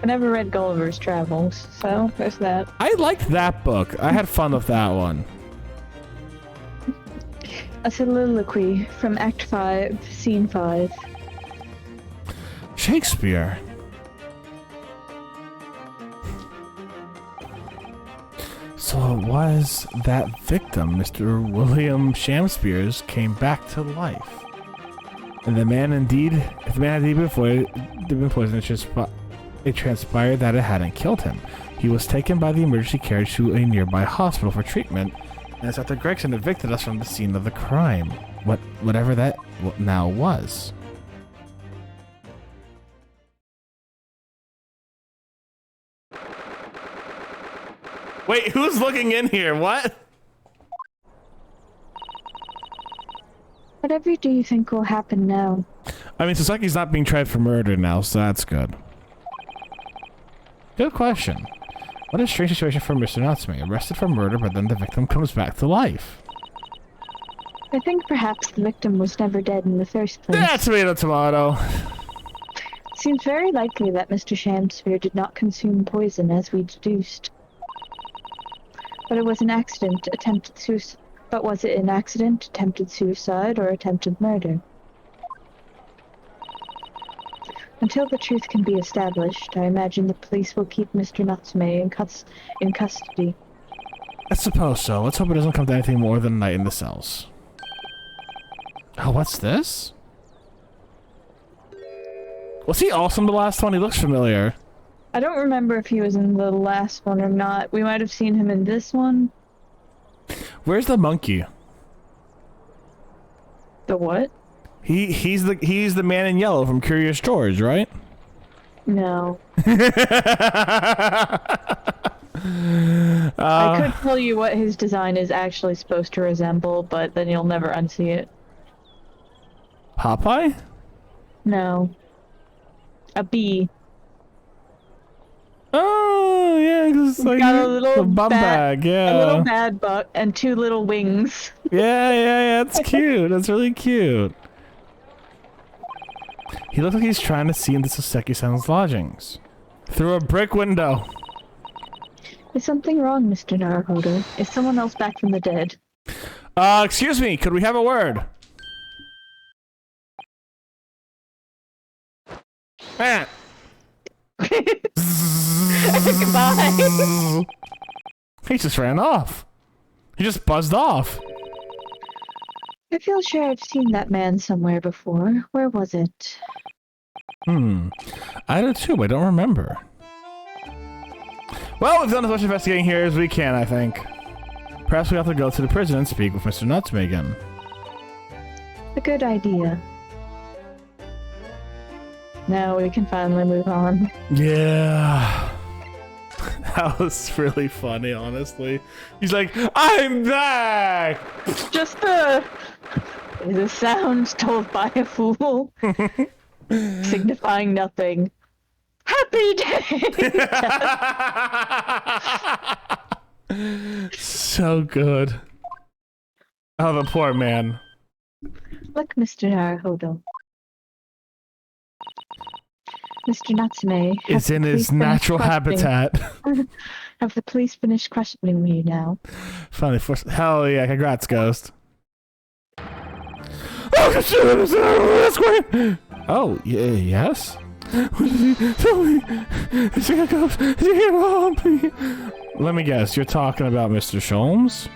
I never read Gulliver's Travels, so there's that. I liked that book. I had fun with that one. A soliloquy from Act 5, Scene 5. Shakespeare. So it was that victim, Mr. William Shakespeare, came back to life. And the man had been poisoned, it transpired that it hadn't killed him. He was taken by the emergency carriage to a nearby hospital for treatment, And it's after Gregson evicted us from the scene of the crime. Whatever that now was. Wait, who's looking in here? What? Whatever do you think will happen now? I mean, Sasaki's not being tried for murder now, so that's good. Good question. What a strange situation for Mr. Natsume. Arrested for murder, but then the victim comes back to life. I think perhaps the victim was never dead in the first place. Yeah, tomato. Seems very likely that Mr. Shamsphere did not consume poison as we deduced. But it was an accident, attempted suicide. But was it an accident, attempted suicide, or attempted murder? Until the truth can be established, I imagine the police will keep Mr. Natsume in custody. I suppose so. Let's hope it doesn't come to anything more than a night in the cells. Oh, what's this? Was he awesome the last one? He looks familiar. I don't remember if he was in the last one or not. We might have seen him in this one. Where's the monkey? The what? He's the man in yellow from Curious George, right? No. I could tell you what his design is actually supposed to resemble, but then you'll never unsee it. Popeye? No. A bee. Oh, yeah, because like got a little bum bag, yeah. A little bad butt and two little wings. Yeah, it's cute. That's really cute. He looks like he's trying to see into Saseki-san's lodgings. Through a brick window. Is something wrong, Mr. Naruhodo? Is someone else back from the dead? Excuse me, could we have a word? Man. Goodbye. He just ran off. He just buzzed off. I feel sure I've seen that man somewhere before. Where was it? I do too, but I don't remember. Well, we've done as much investigating here as we can, I think. Perhaps we have to go to the prison and speak with Mr. Natsume again. A good idea. Now we can finally move on. Yeah. That was really funny, honestly. He's like, I'm back! Just is a sound told by a fool, signifying nothing. Happy day! So good. Oh, the poor man. Look, Mr. Naruhodo. Mr. Natsume Is in his natural habitat. Have the police finished questioning me now? Finally, hell yeah, congrats, Ghost. Oh, yes? What is he? Tell me! Is he a ghost? Is he here to help me? Let me guess, you're talking about Mr. Sholmes?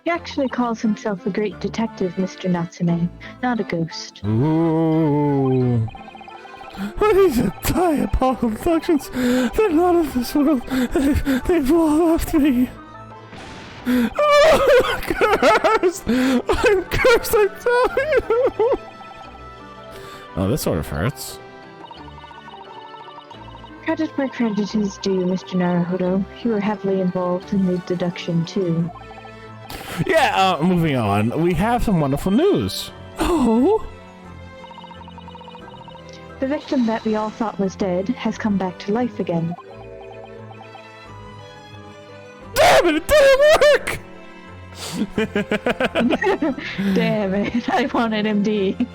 He actually calls himself a great detective, Mr. Natsume, not a ghost. Ooh. These are diabolical functions. They're not of this world. They've all left me. Oh, I'm cursed! I'm cursed, I tell you! Oh, this sort of hurts. Credit where credit is due, Mr. Naruhodo. You were heavily involved in the deduction, too. Yeah, moving on. We have some wonderful news. Oh! The victim that we all thought was dead has come back to life again. Damn it didn't work! Damn it, I wanted MD.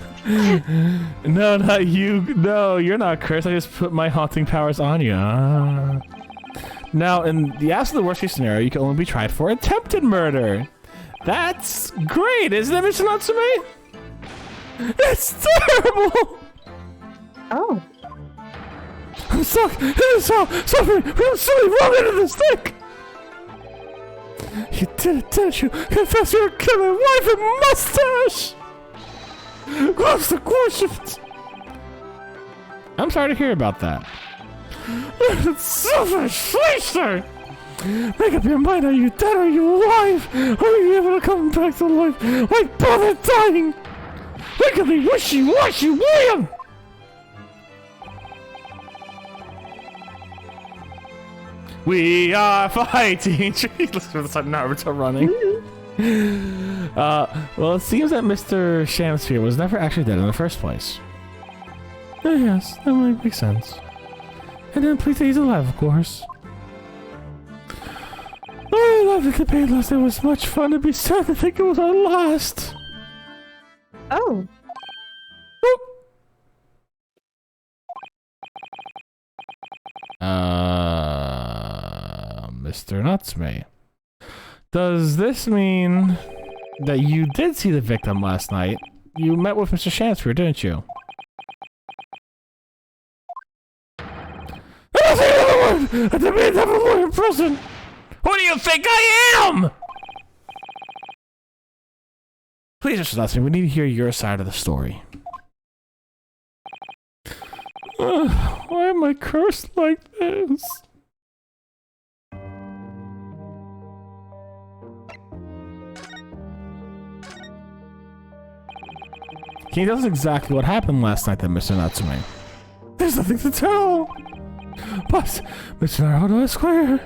No, not you. No, you're not cursed. I just put my haunting powers on you. Now, in the absence of the worst case scenario, you can only be tried for attempted murder. That's great, isn't it, Mr. Natsume? It's terrible! Oh. I'm stuck in this house, suffering from silly wrong into this thing! You did it, didn't you? Confess you were killing my wife and mustache! What's the question? I'm sorry to hear about that. It's so frustrating! Make up your mind, are you dead or are you alive? Are you able to come back to life? My brother dying! Look at me, wishy-washy, William! We are fighting! Listen to Naruto running. Well, it seems that Mr. Shamsphere was never actually dead in the first place. Yes, that might make sense. And then please say he's alive, of course. Oh, I love the debate last night. It was much fun to be sad to think it was our last. Oh. Mr. Natsume. Does this mean that you did see the victim last night? You met with Mr. Shamsphere, didn't you? I don't say another word! I demand to have a lawyer in prison! Who do you think I am? Please, Mr. Natsume, we need to hear your side of the story. Why am I cursed like this? Can you tell us exactly what happened last night then, Mr. Natsume? There's nothing to tell! But, Mr. Naruto Esquire,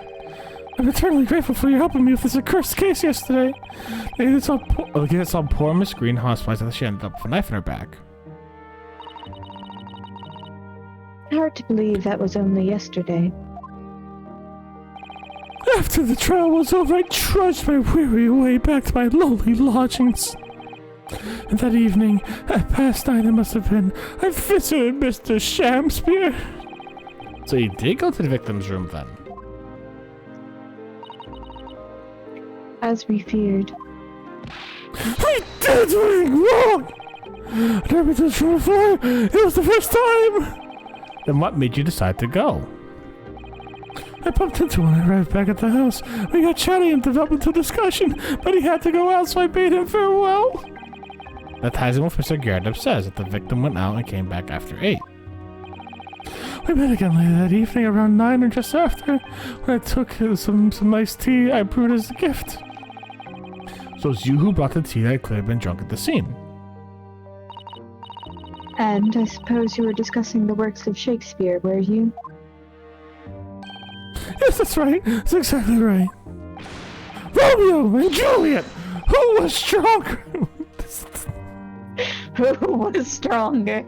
I'm eternally grateful for your helping me with this accursed case yesterday. They saw poor Miss Green hospitalized and she ended up with a knife in her back. Hard to believe that was only yesterday. After the trial was over, I trudged my weary way back to my lowly lodgings. And that evening, at past 9 it must have been, I visited Mr. Shamsphere. So you did go to the victim's room then? As we feared. I did something wrong! I've never been to this room before. It was the first time! Then what made you decide to go? I bumped into him when I arrived back at the house. We got chatty and developed into discussion, but he had to go out, so I bade him farewell. That ties in with Mr. Gyardop says that the victim went out and came back after 8. We met again later that evening around 9 or just after, when I took some nice tea I brewed as a gift. So it's you who brought the tea that could have been drunk at the scene. And I suppose you were discussing the works of Shakespeare, were you? Yes, that's right. That's exactly right. Romeo and Juliet! Who was stronger? Who was stronger?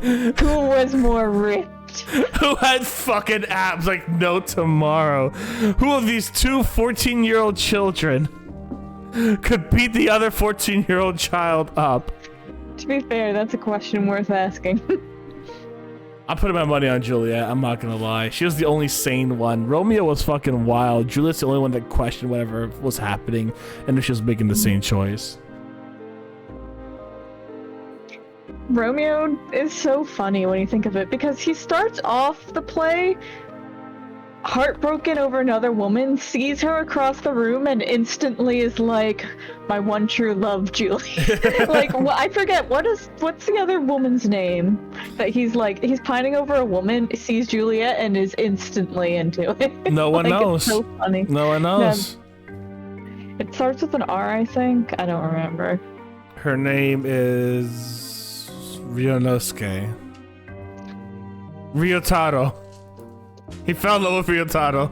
Who was more ripped? Who had fucking abs like no tomorrow? Who of these two 14-year-old children could beat the other 14-year-old child up? To be fair, that's a question worth asking. I'm putting my money on Juliet, I'm not gonna lie. She was the only sane one. Romeo was fucking wild. Juliet's the only one that questioned whatever was happening and she was making the same choice. Romeo is so funny when you think of it, because he starts off the play heartbroken over another woman, sees her across the room, and instantly is like, my one true love, Julie. Like, I forget, what's the other woman's name? That he's like, he's pining over a woman, sees Juliet, and is instantly into it. No one knows. It's so funny. No one knows. It starts with an R, I think. I don't remember. Her name is Ryunosuke. Ryotaro. He fell in love with Ryotaro.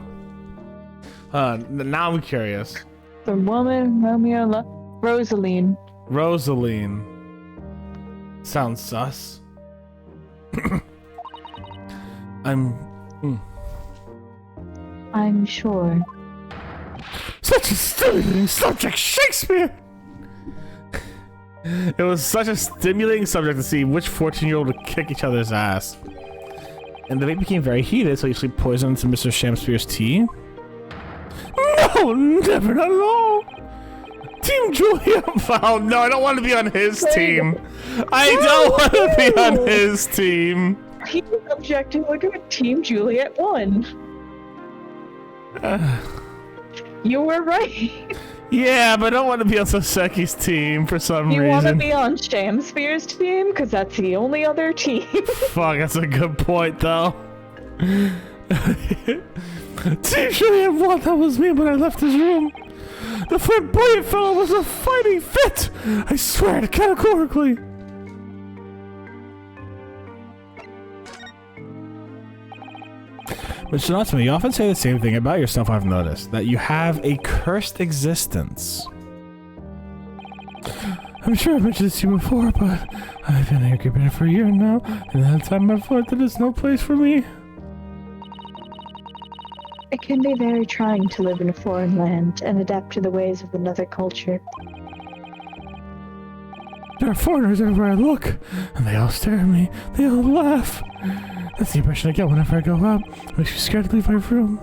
Now I'm curious. The woman, Romeo, Rosaline. Rosaline. Sounds sus. I'm sure. Such a stimulating subject, Shakespeare! It was such a stimulating subject to see which 14-year-old would kick each other's ass. And the debate became very heated, so you slipped poison into Mr. Shamsphere's tea. No, never, not at all. Team Julia. Oh no, I don't want to be on his team. I don't want to be on his team. He was objecting. Look at Team Juliet won. You were right. Yeah, but I don't want to be on Soseki's team for some reason. You want to be on Shamsphere's team? Because that's the only other team. Fuck, that's a good point, though. Do you surely have one? That was me when I left his room. The flamboyant fellow was a fighting fit! I swear it categorically! Mr. Natsume, you often say the same thing about yourself, I've noticed. That you have a cursed existence. I'm sure I've mentioned this to you before, but I've been here keeping it for a year now, and that time I've thought that there's no place for me. It can be very trying to live in a foreign land and adapt to the ways of another culture. There are foreigners everywhere I look, and they all stare at me. They all laugh. That's the impression I get whenever I go out. It makes me scared to leave my room.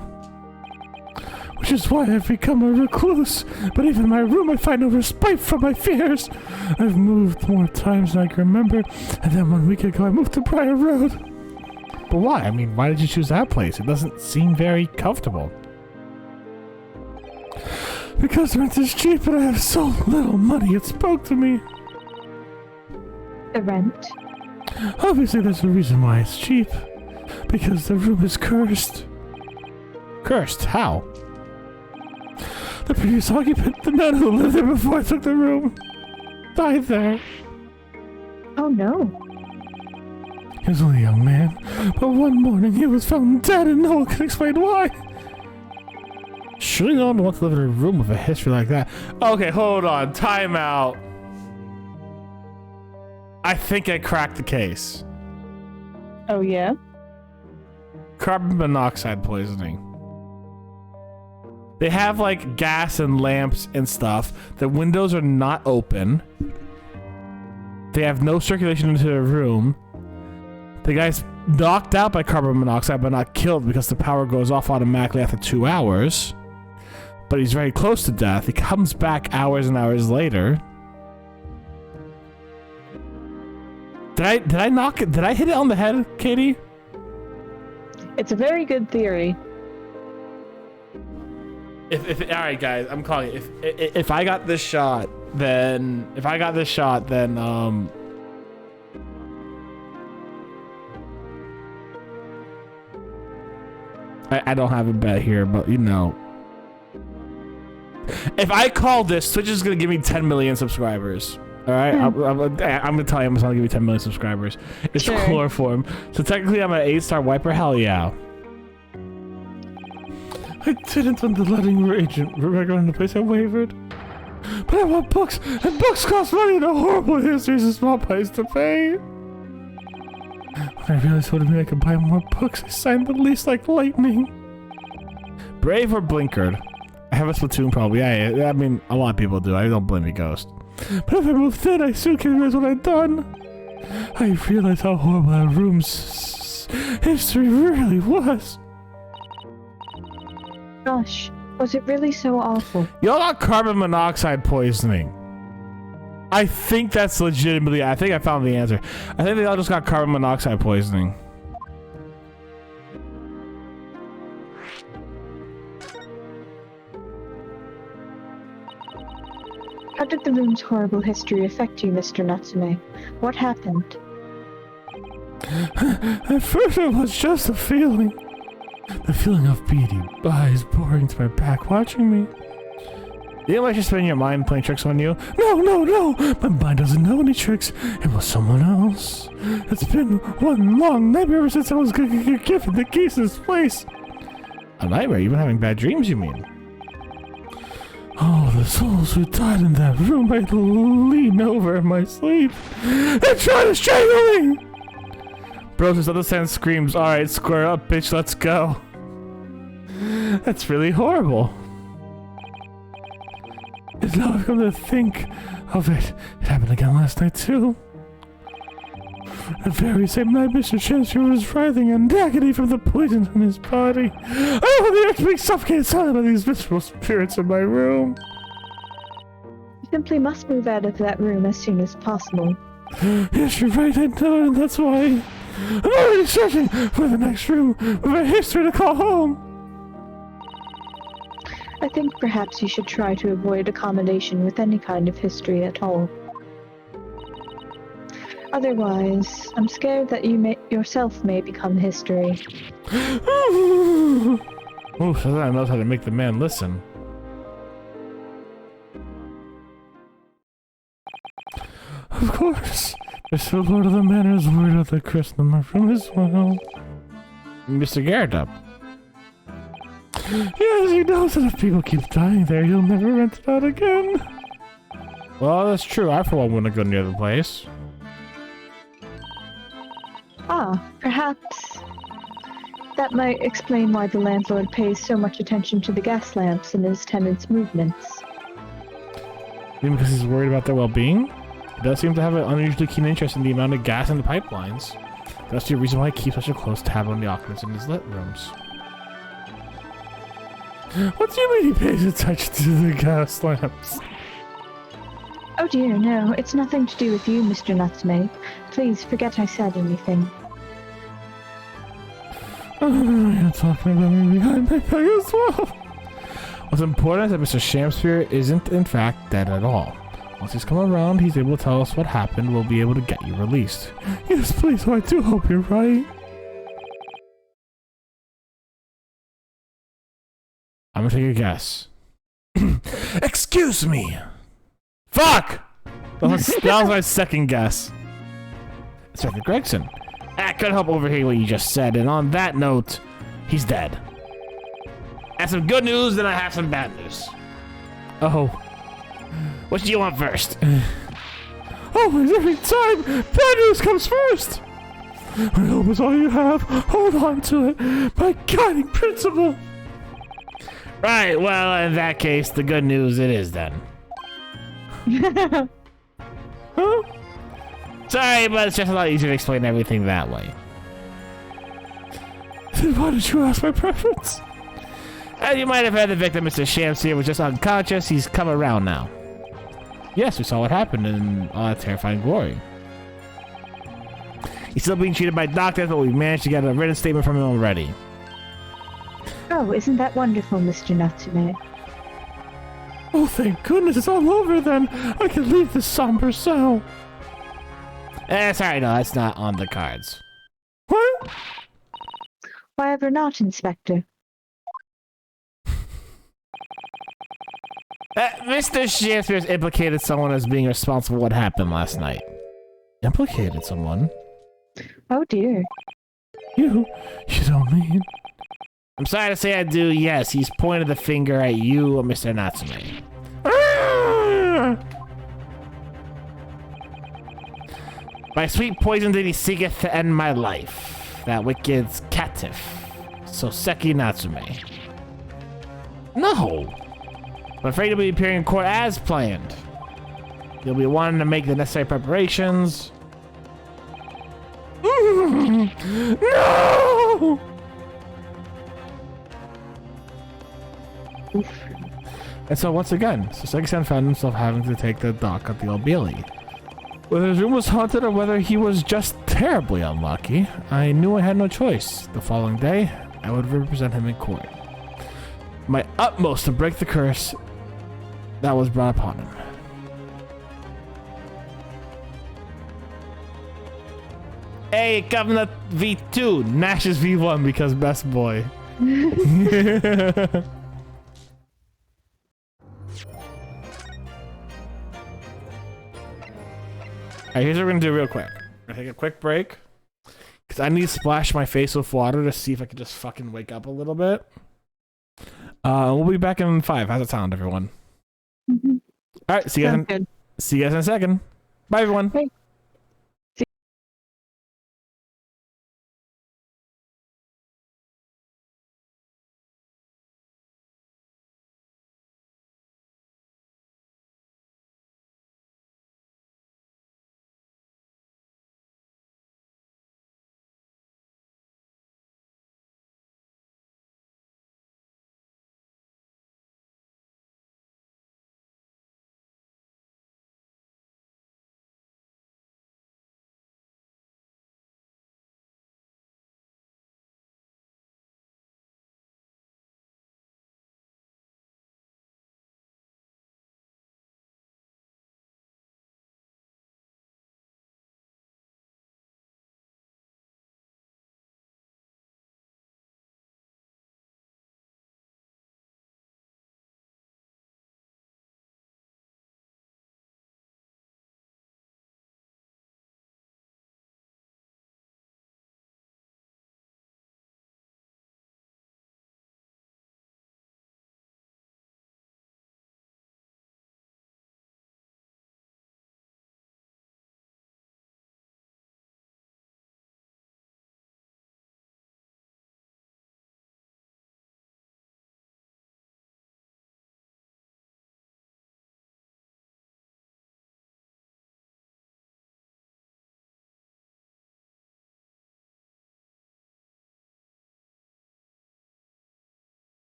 Which is why I've become a recluse. But even in my room I find no respite from my fears. I've moved more times than I can remember, and then 1 week ago I moved to Briar Road. But why? I mean, why did you choose that place? It doesn't seem very comfortable. Because rent is cheap and I have so little money, it spoke to me. The rent? Obviously there's a reason why it's cheap. Because the room is cursed. Cursed? How? The previous occupant, the man who lived there before I took the room, died there. Oh no. He was only a young man, but one morning he was found dead and no one can explain why. Surely no one wants to live in a room with a history like that. Okay, hold on. Time out. I think I cracked the case. Oh yeah? Carbon monoxide poisoning. They have like gas and lamps and stuff. The windows are not open. They have no circulation into the room. The guy's knocked out by carbon monoxide but not killed because the power goes off automatically after 2 hours. But he's very close to death. He comes back hours and hours later. Did I knock it? Did I hit it on the head, Katie? It's a very good theory. All right, guys, I'm calling it. If I got this shot, then I don't have a bet here, but you know, if I call this, Twitch is gonna give me 10 million subscribers. All right, I'm gonna tell you, I'm gonna give you 10 million subscribers. It's sure. chloroform, so technically I'm an 8-star wiper. Hell yeah. I didn't want the letting agent recommend the place. I wavered. But I want books, and books cost money, and a horrible history is a small price to pay. When I realized what it meant I could buy more books, I signed the lease like lightning. Brave or blinkered? I have a Splatoon probably. Yeah, I mean, a lot of people do. I don't blame you, Ghost. But if I moved in, I soon can realize what I'd done. I realized how horrible that room's history really was. Gosh, was it really so awful? Y'all got carbon monoxide poisoning. I think that's legitimately, I think I found the answer. I think they all just got carbon monoxide poisoning. How did the room's horrible history affect you, Mr. Natsume? What happened? At first it was just a feeling. The feeling of beady eyes boring to my back watching me. You know I should spend your mind playing tricks on you? No! My mind doesn't know any tricks. It was someone else. It's been one long nightmare ever since I was given the keys to this place. A nightmare? You've been having bad dreams, you mean? Oh, the souls who died in that room, I'd lean over in my sleep and try to strangle me! Bros, just understand screams. Alright, square up, bitch, let's go. That's really horrible. And now I've come to think of it. It happened again last night, too. The very same night Mr. Chancellor was writhing in agony from the poison in his body. I don't want the earth to be suffocated silent by these miserable spirits in my room. You simply must move out of that room as soon as possible. Yes, you're right, I know, and that's why I'm already searching for the next room with a history to call home. I think perhaps you should try to avoid accommodation with any kind of history at all. Otherwise, I'm scared that you yourself may become history. Ooh, so that knows how to make the man listen. Of course. Mr. Lord of the Manor is worried about the customer from as well. Mr. Gardup. Yes, he knows that if people keep dying there, he'll never rent it out again. Well, that's true. I, for one, wouldn't go near the place. Ah, perhaps that might explain why the landlord pays so much attention to the gas lamps and his tenants' movements. Maybe because he's worried about their well-being? He does seem to have an unusually keen interest in the amount of gas in the pipelines. That's the reason why he keeps such a close tab on the occupants in his lit rooms. What do you mean he pays attention to the gas lamps? Oh dear, no, it's nothing to do with you, Mr. Natsume. Please forget I said anything. You're talking about me behind my back as well. What's important is that Mr. Shamspear isn't in fact dead at all. Once he's come around, he's able to tell us what happened. We'll be able to get you released. Yes, please. Oh, I do hope you're right. I'm gonna take a guess. Excuse me. Fuck! That was my second guess. Inspector Gregson. I couldn't help overhear what you just said, and on that note, he's dead. I have some good news, then I have some bad news. Oh. What do you want first? Always, every time, bad news comes first. I hope it's all you have. Hold on to it. My guiding principle. Right, well, in that case, the good news it is then. Huh? Sorry, but it's just a lot easier to explain everything that way. Then why did you ask my preference? As you might have heard, the victim, Mr. Shamspear, was just unconscious. He's come around now. Yes, we saw what happened in all that terrifying glory. He's still being treated by doctors, but we managed to get a written statement from him already. Oh, isn't that wonderful, Mr. Natsume? Oh, thank goodness, it's all over then. I can leave this somber cell. Sorry, no, that's not on the cards. What? Why ever not, Inspector? Mr. Shakespeare's implicated someone as being responsible for what happened last night. Implicated someone? Oh dear. You don't mean... I'm sorry to say I do, yes, he's pointed the finger at you, Mr. Natsume. By sweet poison did he seeketh to end my life. That wicked caitiff. Soseki Natsume. No! I'm afraid he'll be appearing in court as planned. He'll be wanting to make the necessary preparations. No! And so once again, Soseki-san found himself having to take the dock at the Old Bailey. Whether his room was haunted or whether he was just terribly unlucky, I knew I had no choice. The following day, I would represent him in court. My utmost to break the curse that was brought upon him. Hey, Governor V2, Nash is V1 because best boy. Alright, here's what we're gonna do real quick. We're gonna take a quick break. Because I need to splash my face with water to see if I can just fucking wake up a little bit. We'll be back in 5. How's it sound, everyone? Mm-hmm. Alright, see you guys in a second. Bye, everyone. Bye.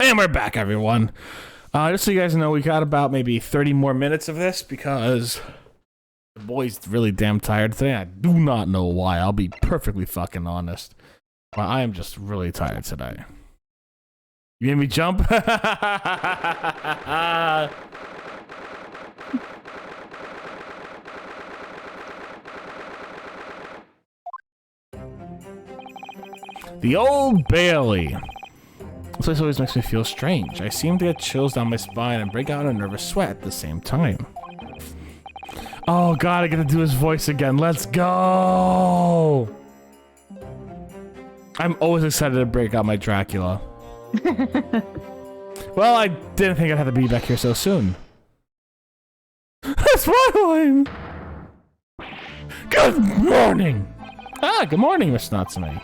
And we're back, everyone. Just so you guys know, we got about maybe 30 more minutes of this because the boy's really damn tired today. I do not know why. I'll be perfectly fucking honest. But I am just really tired today. You made me jump? The Old Bailey. This place always makes me feel strange. I seem to get chills down my spine and break out in a nervous sweat at the same time. Oh god, I get to do his voice again. Let's go! I'm always excited to break out my Dracula. Well, I didn't think I'd have to be back here so soon. That's my line! Good morning! Ah, good morning, Miss Natsume.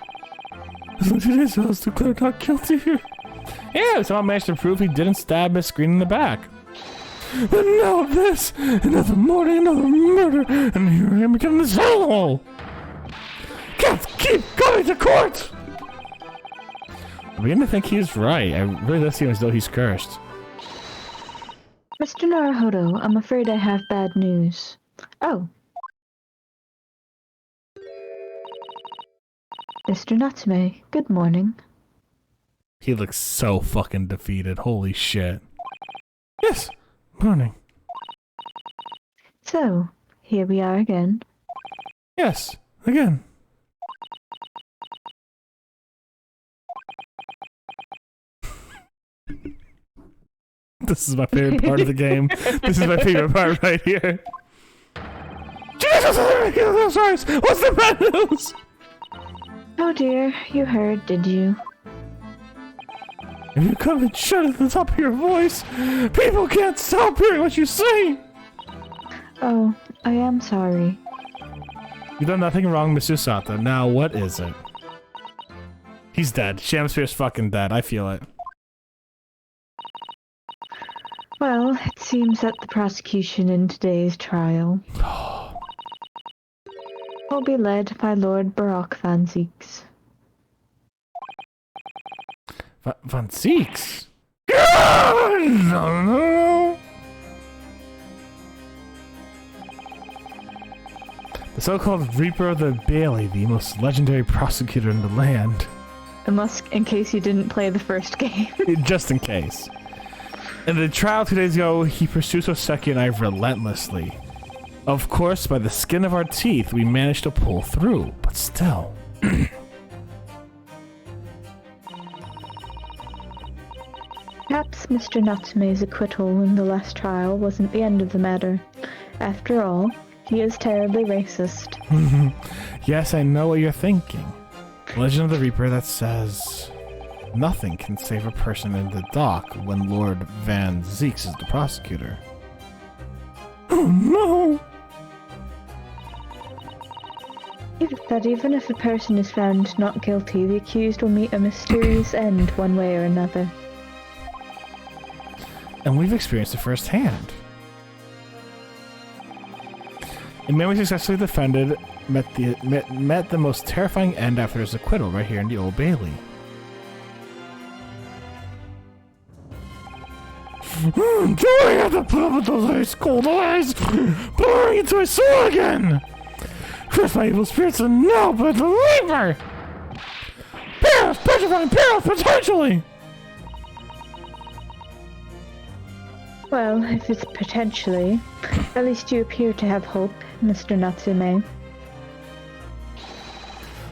Today's I was declared not guilty here. Yeah, someone managed to prove he didn't stab Miss Green in the back. But now this, another morning, another murder, and here I am again in this hellhole. Can't keep going to court! I'm beginning to think he's right. I really does seem as though he's cursed. Mr. Naruhodo, I'm afraid I have bad news. Oh. Mr. Natsume, good morning. He looks so fucking defeated. Holy shit. Yes, morning. So, here we are again. Yes, again. This is my favorite part of the game. This is my favorite part right here. Jesus, what's the bad news? Oh dear, you heard, did you? If you come and shout at the top of your voice, people can't stop hearing what you say! Oh, I am sorry. You've done nothing wrong, Miss Usata. Now, what is it? He's dead. Shamsphere's fucking dead. I feel it. Well, it seems that the prosecution in today's trial will be led by Lord Baroque Van Zieks. Van Zieks? No. The so-called Reaper of the Bailey, the most legendary prosecutor in the land. In case you didn't play the first game. Just in case. In the trial 2 days ago, he pursued Soseki and I relentlessly. Of course, by the skin of our teeth, we managed to pull through, but still. Perhaps Mr. Natsume's acquittal in the last trial wasn't the end of the matter. After all, he is terribly racist. Yes, I know what you're thinking. Legend of the Reaper that says nothing can save a person in the dock when Lord Van Zieks is the prosecutor. Oh no! That even if a person is found not guilty, the accused will meet a mysterious end one way or another. And we've experienced it firsthand. A man we successfully defended met the most terrifying end after his acquittal right here in the Old Bailey. Do I have to put up with those ice cold eyes pouring into my soul again? Curse my evil spirits and now but the Reaper! Perils, petrifying perils, potentially! Well, if it's potentially, at least you appear to have hope, Mr. Natsume.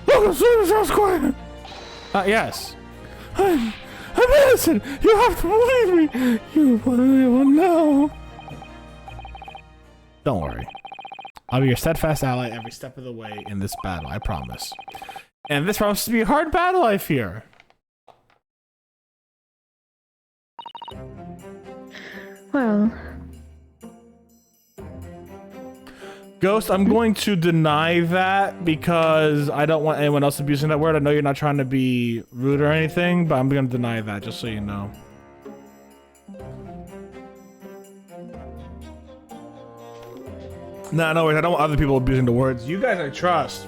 Look, as soon as I was quiet! Yes. I'm innocent! You have to believe me! You will know. Don't worry. I'll be your steadfast ally every step of the way in this battle, I promise. And this promises to be a hard battle, I fear. Well... Ghost, I'm going to deny that because I don't want anyone else abusing that word. I know you're not trying to be rude or anything, but I'm going to deny that, just so you know. No worries. I don't want other people abusing the words. You guys I trust.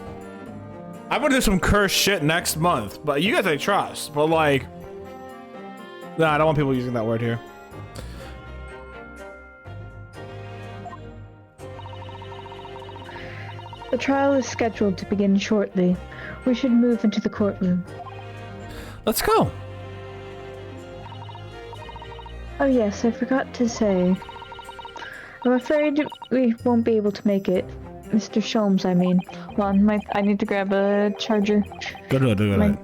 I'm going to do some cursed shit next month, but you guys I trust. But like, No, I don't want people using that word here. The trial is scheduled to begin shortly. We should move into the courtroom. Let's go. Oh yes, I forgot to say. I'm afraid we won't be able to make it. Mr. Sholmes, I mean. Hold on, I need to grab a charger. Go to it.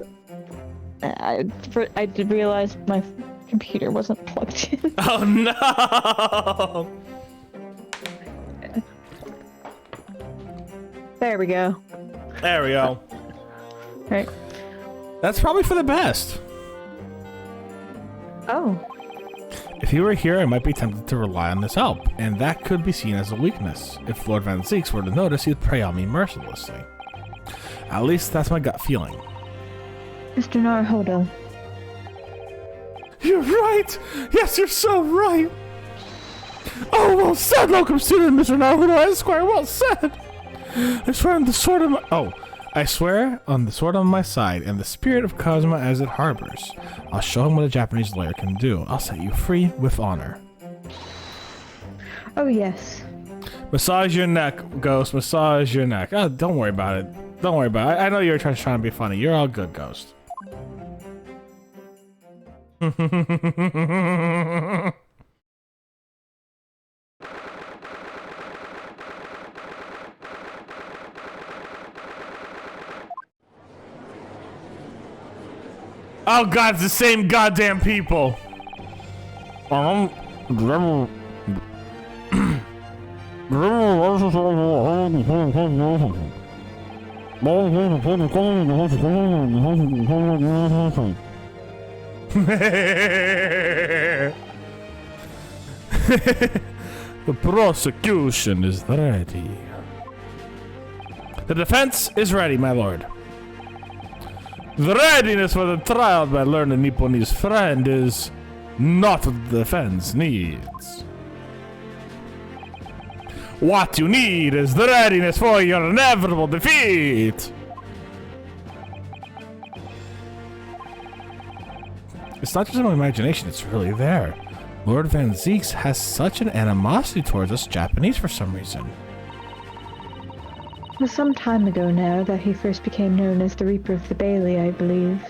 I did realize my computer wasn't plugged in. Oh no! There we go. There we go. Right. That's probably for the best. Oh. If he were here, I might be tempted to rely on his help, and that could be seen as a weakness. If Lord Van Zeeks were to notice, he'd prey on me mercilessly. At least that's my gut feeling. Mr. Narhodo. You're right! Yes, you're so right! Oh, well said, Locum Student, Mr. Narhodo Esquire, well said! I swear on the sword of my... I swear on the sword on my side and the spirit of Cosma as it harbors. I'll show him what a Japanese lawyer can do. I'll set you free with honor. Oh, yes. Massage your neck, Ghost. Massage your neck. Oh, don't worry about it. Don't worry about it. I know you're trying to be funny. You're all good, Ghost. Oh god, it's the same goddamn people. The prosecution is ready. The defense is ready, my lord. The readiness for the trial by learned Nipponese friend is not what the defense needs. What you need is the readiness for your inevitable defeat. It's not just my imagination, it's really there. Lord Van Zeeks has such an animosity towards us Japanese for some reason. It was some time ago now that he first became known as the Reaper of the Bailey, I believe.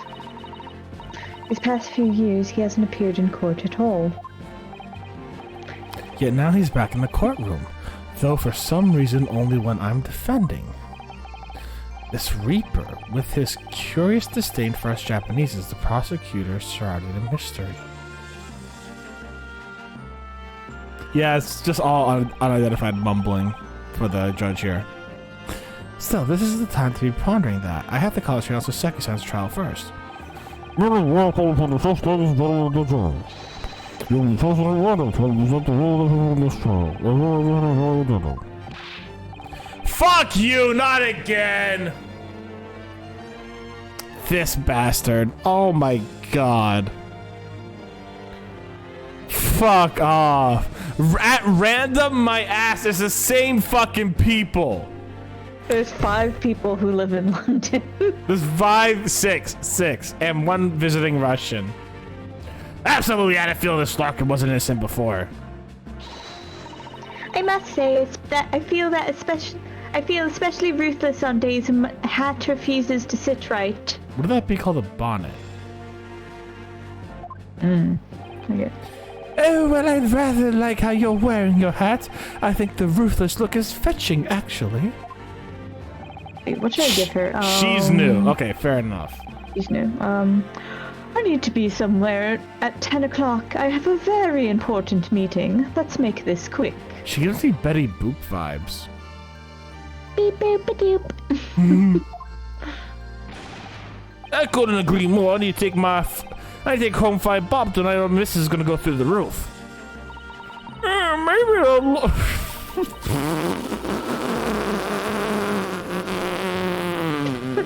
These past few years, he hasn't appeared in court at all. Yet now he's back in the courtroom, though for some reason only when I'm defending. This Reaper, with his curious disdain for us Japanese, is the prosecutor shrouded in mystery. Yeah, it's just all unidentified mumbling for the judge here. Still, this is the time to be pondering that. I have to call Srina's Seki-san's trial first. Welcome to the first ladies and gentlemen of the jury. You'll be personally ordered to present the rule of this trial. Fuck you, not again! This bastard. Oh my god. Fuck off. At random, my ass is the same fucking people. There's 5 people who live in London. There's six, and 1 visiting Russian. Absolutely, I had a feeling this Larkin wasn't innocent before. I must say that I feel especially ruthless on days when my hat refuses to sit right. Would that be called a bonnet? Okay. Oh, well, I'd rather like how you're wearing your hat. I think the ruthless look is fetching, actually. Wait, what should I give her? She's new. Okay, fair enough. She's new. I need to be somewhere at 10 o'clock. I have a very important meeting. Let's make this quick. She gives me Betty Boop vibes. Beep boop a doop. I couldn't agree more. I need to take home 5 bob tonight or Mrs. is gonna go through the roof. Maybe I'll...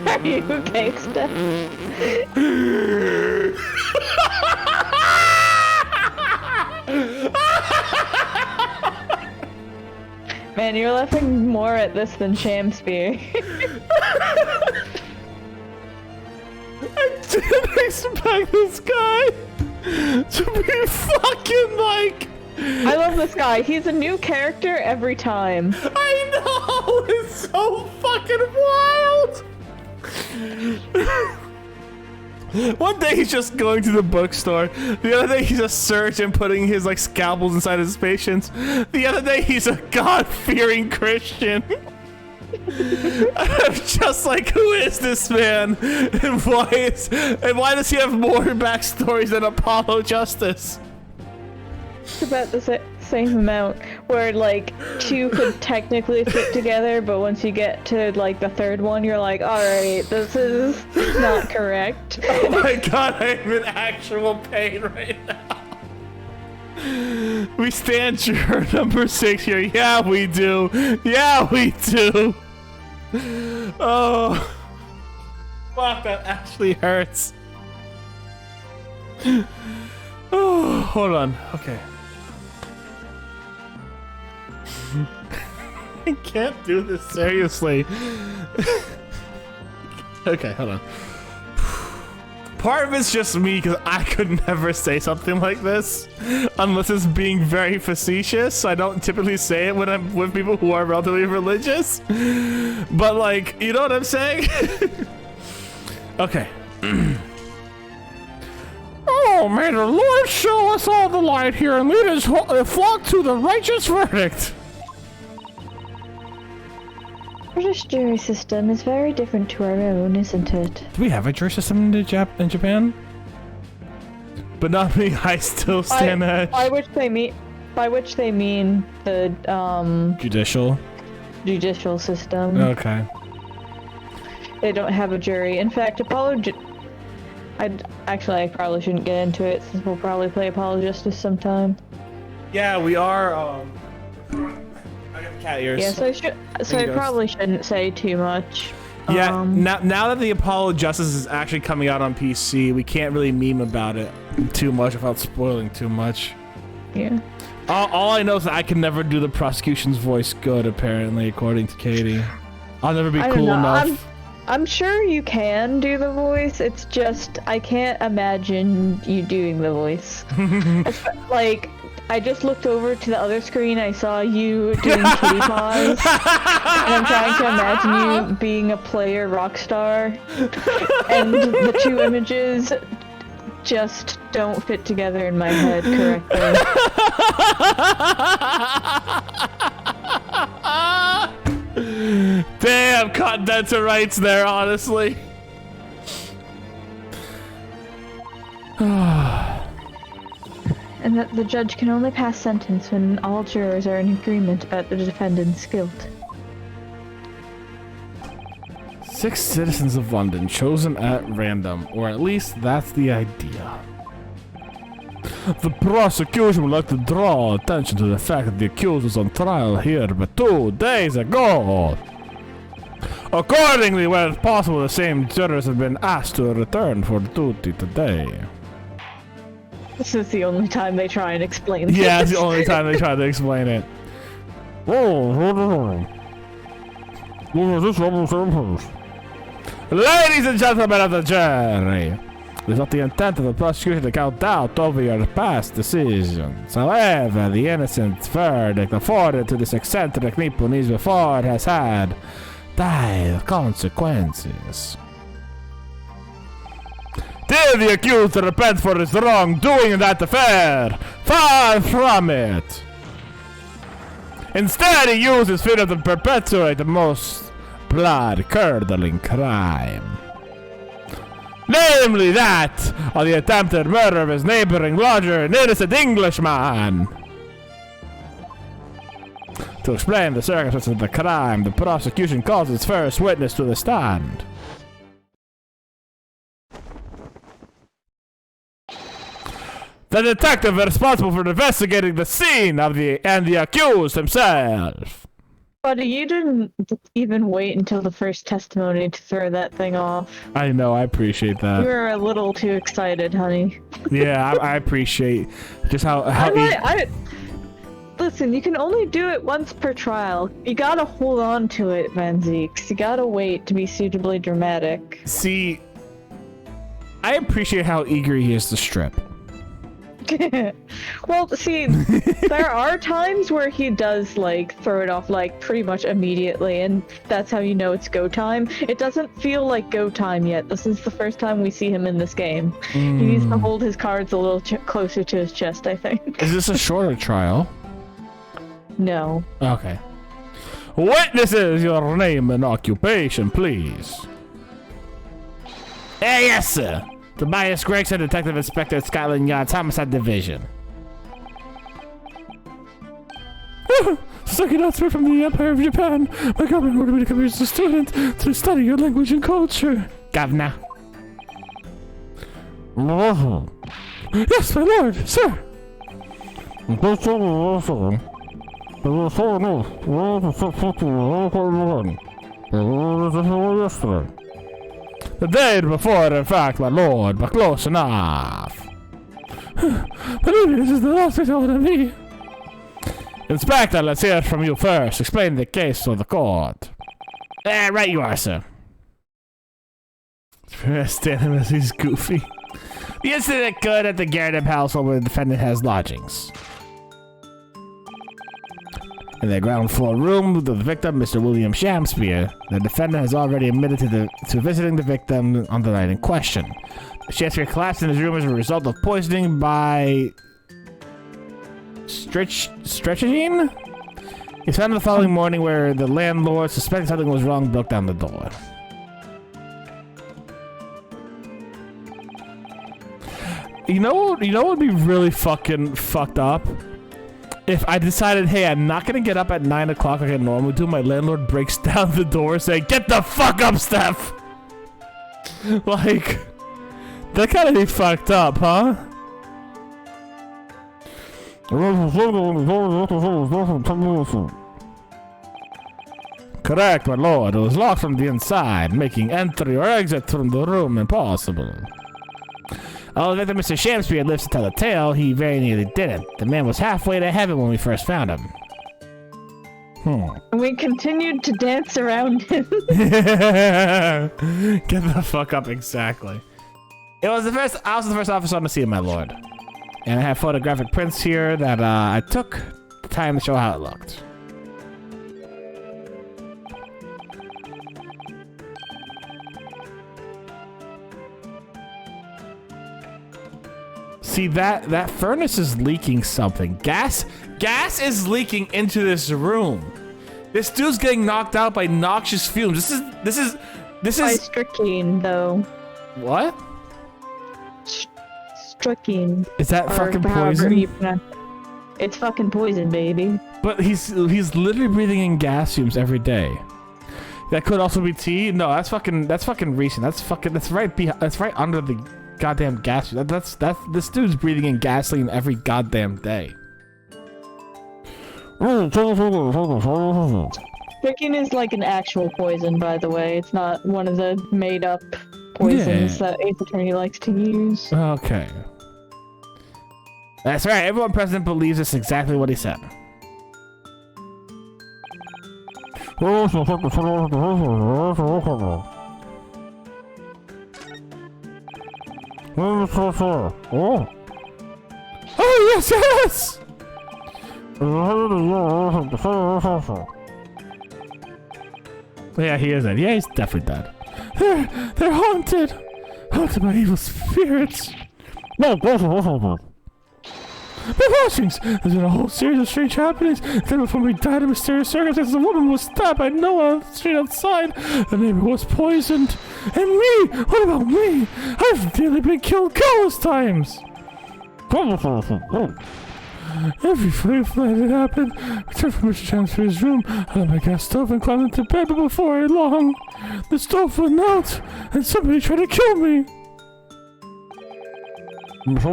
Are you okay, Steph? Man, you're laughing more at this than Shamspeare. I didn't expect this guy. to be fucking like. I love this guy. He's a new character every time. I know. It's so fucking wild. One day he's just going to the bookstore. The other day he's a surgeon putting his like scalpels inside his patients. The other day he's a God-fearing Christian. I'm just like, who is this man? And why does he have more backstories than Apollo Justice? It's about the same amount, where like two could technically fit together, but once you get to like the third one, you're like, alright, this is not correct. Oh my god, I'm in actual pain right now. We stand juror number 6 here. Yeah, we do. Yeah, we do. Oh. Fuck, that actually hurts. Oh, hold on. Okay. I can't do this seriously. Okay, hold on. Part of it's just me because I could never say something like this unless it's being very facetious. So I don't typically say it when I'm with people who are relatively religious. But like, you know what I'm saying? Okay. Oh, may the Lord show us all the light here and lead his flock to the righteous verdict. British jury system is very different to our own, isn't it? Do we have a jury system in Japan? But not me. I still stand edge. By which they mean the judicial system. Okay. They don't have a jury. In fact, I probably shouldn't get into it since we'll probably play Apollo Justice sometime. Yeah, we are. I got cat ears. Yeah, so I probably shouldn't say too much. Yeah, now that the Apollo Justice is actually coming out on PC, we can't really meme about it too much without spoiling too much. Yeah. All I know is that I can never do the prosecution's voice good, apparently, according to Katie. I'll never be cool enough. I'm sure you can do the voice, it's just, I can't imagine you doing the voice. Like, I just looked over to the other screen, I saw you doing kitty paws, and I'm trying to imagine you being a player rock star, and the two images just don't fit together in my head correctly. Damn, condenser rights there, honestly. And that the judge can only pass sentence when all jurors are in agreement about the defendant's guilt. 6 citizens of London chosen at random, or at least that's the idea. The prosecution would like to draw attention to the fact that the accused was on trial here but 2 days ago. Accordingly, where it's possible, the same jurors have been asked to return for duty today. This is the only time they try and explain this. Yeah, it's the only time they try to explain it. Ladies and gentlemen of the jury, it is not the intent of the prosecution to count doubt over your past decisions. However, the innocent verdict afforded to this eccentric Nipponese before has had dire consequences. Did the accused repent for his wrongdoing in that affair? Far from it! Instead, he used his freedom to perpetuate the most blood-curdling crime. Namely that of the attempted murder of his neighboring lodger, an innocent Englishman. To explain the circumstances of the crime, the prosecution calls its first witness to the stand. The detective responsible for investigating the scene of the accused himself. Buddy, you didn't even wait until the first testimony to throw that thing off. I know, I appreciate that. You were a little too excited, honey. Yeah, I appreciate just how listen, you can only do it once per trial. You gotta hold on to it, Van Zeeks. You gotta wait to be suitably dramatic. See, I appreciate how eager he is to strip. Well, see, there are times where he does, like, throw it off, like, pretty much immediately, and that's how you know it's go time. It doesn't feel like go time yet. This is the first time we see him in this game. He needs to hold his cards a little closer to his chest, I think. Is this a shorter trial? No. Okay. Witnesses, your name and occupation, please. Yes, sir. Tobias Gregson, Detective Inspector at Scotland Yard's Homicide Division. Second announcement from the Empire of Japan. My government ordered me to come here as a student to study your language and culture. Governor. Yes, my lord, sir. The day before, in fact, my lord, but close enough. Believe me, this is the last they told of me. Inspector, let's hear it from you first. Explain the case to the court. Right you are, sir. Stand him as he's goofy. The incident occurred at the Garrett household where the defendant has lodgings. In the ground floor room of the victim, Mr. William Shamspeare, the defendant has already admitted to visiting the victim on the night in question. Shamspeare collapsed in his room as a result of poisoning by strychnine? He's found the following morning where the landlord, suspecting something was wrong, broke down the door. You know what would be really fucking fucked up? If I decided, hey, I'm not gonna get up at 9 o'clock like I normally do, my landlord breaks down the door saying, "Get the fuck up, Steph!" Like, that kinda be fucked up, huh? Correct, my lord. It was locked from the inside, making entry or exit from the room impossible. Although that Mr. Shamspeare lives to tell the tale, he very nearly didn't. The man was halfway to heaven when we first found him. We continued to dance around him. Get the fuck up, exactly. I was the first officer on the scene, my lord. And I have photographic prints here that I took the time to show how it looked. See, that furnace is leaking something. Gas is leaking into this room. This dude's getting knocked out by noxious fumes. This is by strychnine, though. What? Strychnine. Is that fucking poison? It's fucking poison, baby. But he's literally breathing in gas fumes every day. That could also be tea. No, that's fucking recent. That's right under the goddamn gas. That's this dude's breathing in gasoline every goddamn day. Strychnine is like an actual poison, by the way. It's not one of the made-up poisons that Ace Attorney likes to use. Okay. That's right. Everyone present believes it's exactly what he said. Oh yes, yes! Yeah, he is dead. Yeah, he's definitely dead. They're haunted by evil spirits. My washings! There's been a whole series of strange happenings. Then before we died in mysterious circumstances, a woman was stabbed by Noah on the street outside. The neighbor was poisoned. And me! What about me? I've nearly been killed countless times! Every night it happened. I returned from Mr. Chancellor's room. I lit my gas stove and climbed into bed, but before long, the stove went out, and somebody tried to kill me. But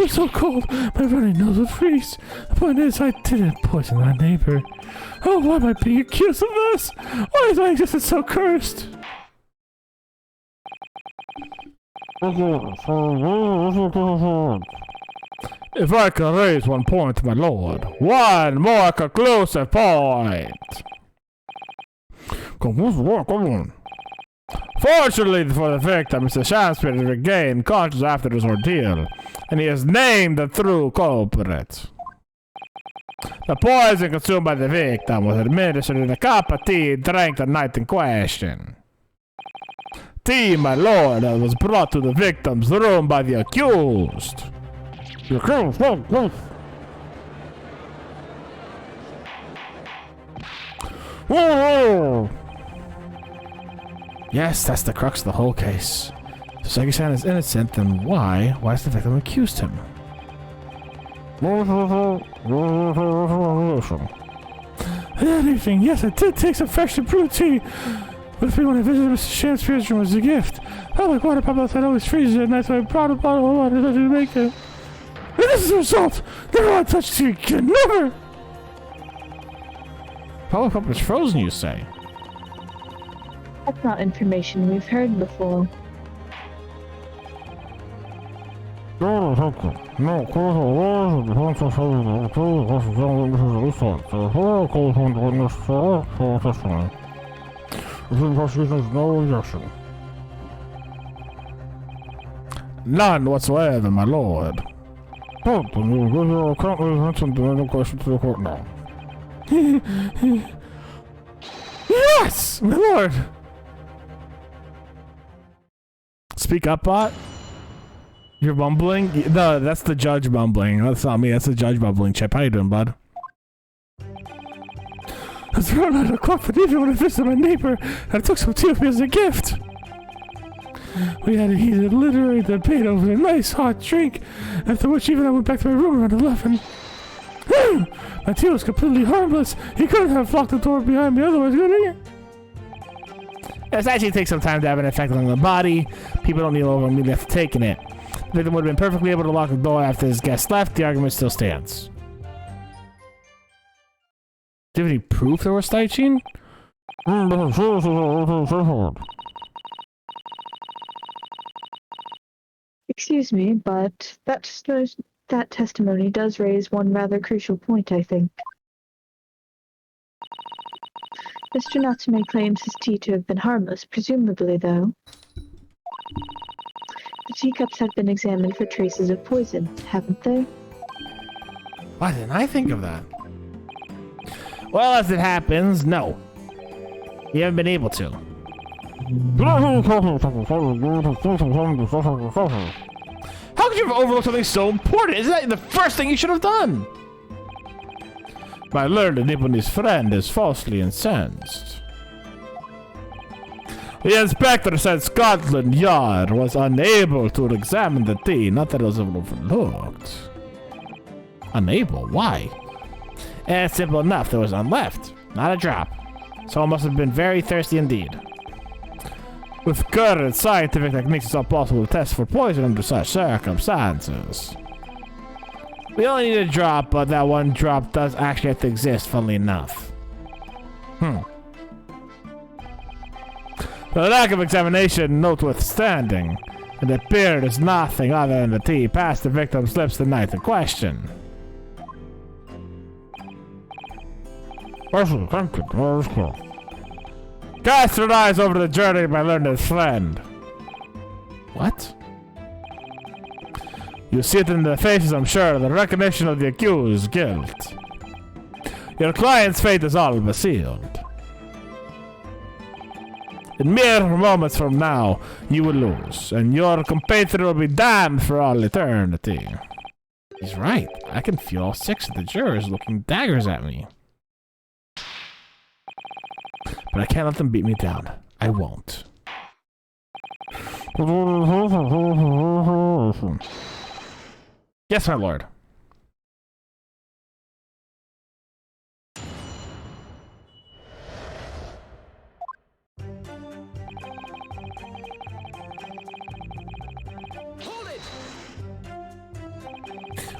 it's so cold, my running nose would freeze. The point is, I didn't poison my neighbor. Oh, why am I being accused of this? Why is my existence so cursed? If I could raise one point, my lord. One more conclusive point. Come on. Fortunately for the victim, Mr. Shakespeare has regained consciousness after his ordeal, and he has named the true culprit. The poison consumed by the victim was administered in a cup of tea drank the night in question. Tea, my lord, was brought to the victim's room by the accused. The accused, Whoa! Yes, that's the crux of the whole case. If Sagi-san is innocent, then why has the victim accused him? Anything, yes, I did take some freshly brewed tea with me when I visited Mr. Shakespeare's room as a gift. I like water pop outside always freezes at night, so I brought a bottle of water to make it. And this is the result! Never want to touch tea again, never! Power cup is frozen, you say? That's not information we've heard before. None whatsoever, my lord. Yes, my lord. Speak up, bot. You're mumbling? No, that's the judge mumbling. That's not me. That's the judge mumbling. Chip, how you doing, bud? It's around 9 o'clock that evening when I visited my neighbor, and I took some tea with me as a gift. We had a heated literary debate over a nice hot drink, after which even I went back to my room around 11. My tea was completely harmless. He couldn't have locked the door behind me otherwise, could he? It actually takes some time to have an effect on the body. People don't need over immediately after taking it. The victim would have been perfectly able to lock the door after his guest left. The argument still stands. Do you have any proof there was Taichin? Excuse me, but that testimony does raise one rather crucial point, I think. Mr. Natsume claims his tea to have been harmless, presumably, though. The teacups have been examined for traces of poison, haven't they? Why didn't I think of that? Well, as it happens, no. You haven't been able to. How could you have overlooked something so important? Isn't that the first thing you should have done? My learned Nipponese friend is falsely incensed. The inspector said Scotland Yard was unable to examine the tea, not that it was overlooked. Unable? Why? It's simple enough, there was none left. Not a drop. Someone must have been very thirsty indeed. With current scientific techniques, it's not possible to test for poison under such circumstances. We only need a drop, but that one drop does actually have to exist, funnily enough. The lack of examination notwithstanding, it appeared as nothing other than the tea passed the victim's lips the night in question. Cast your eyes over the journey of my learned friend. What? You see it in their faces, I'm sure, the recognition of the accused's guilt. Your client's fate is all but sealed. In mere moments from now, you will lose, and your compatriot will be damned for all eternity. He's right. I can feel all 6 of the jurors looking daggers at me. But I can't let them beat me down. I won't. Yes, my lord. Hold it!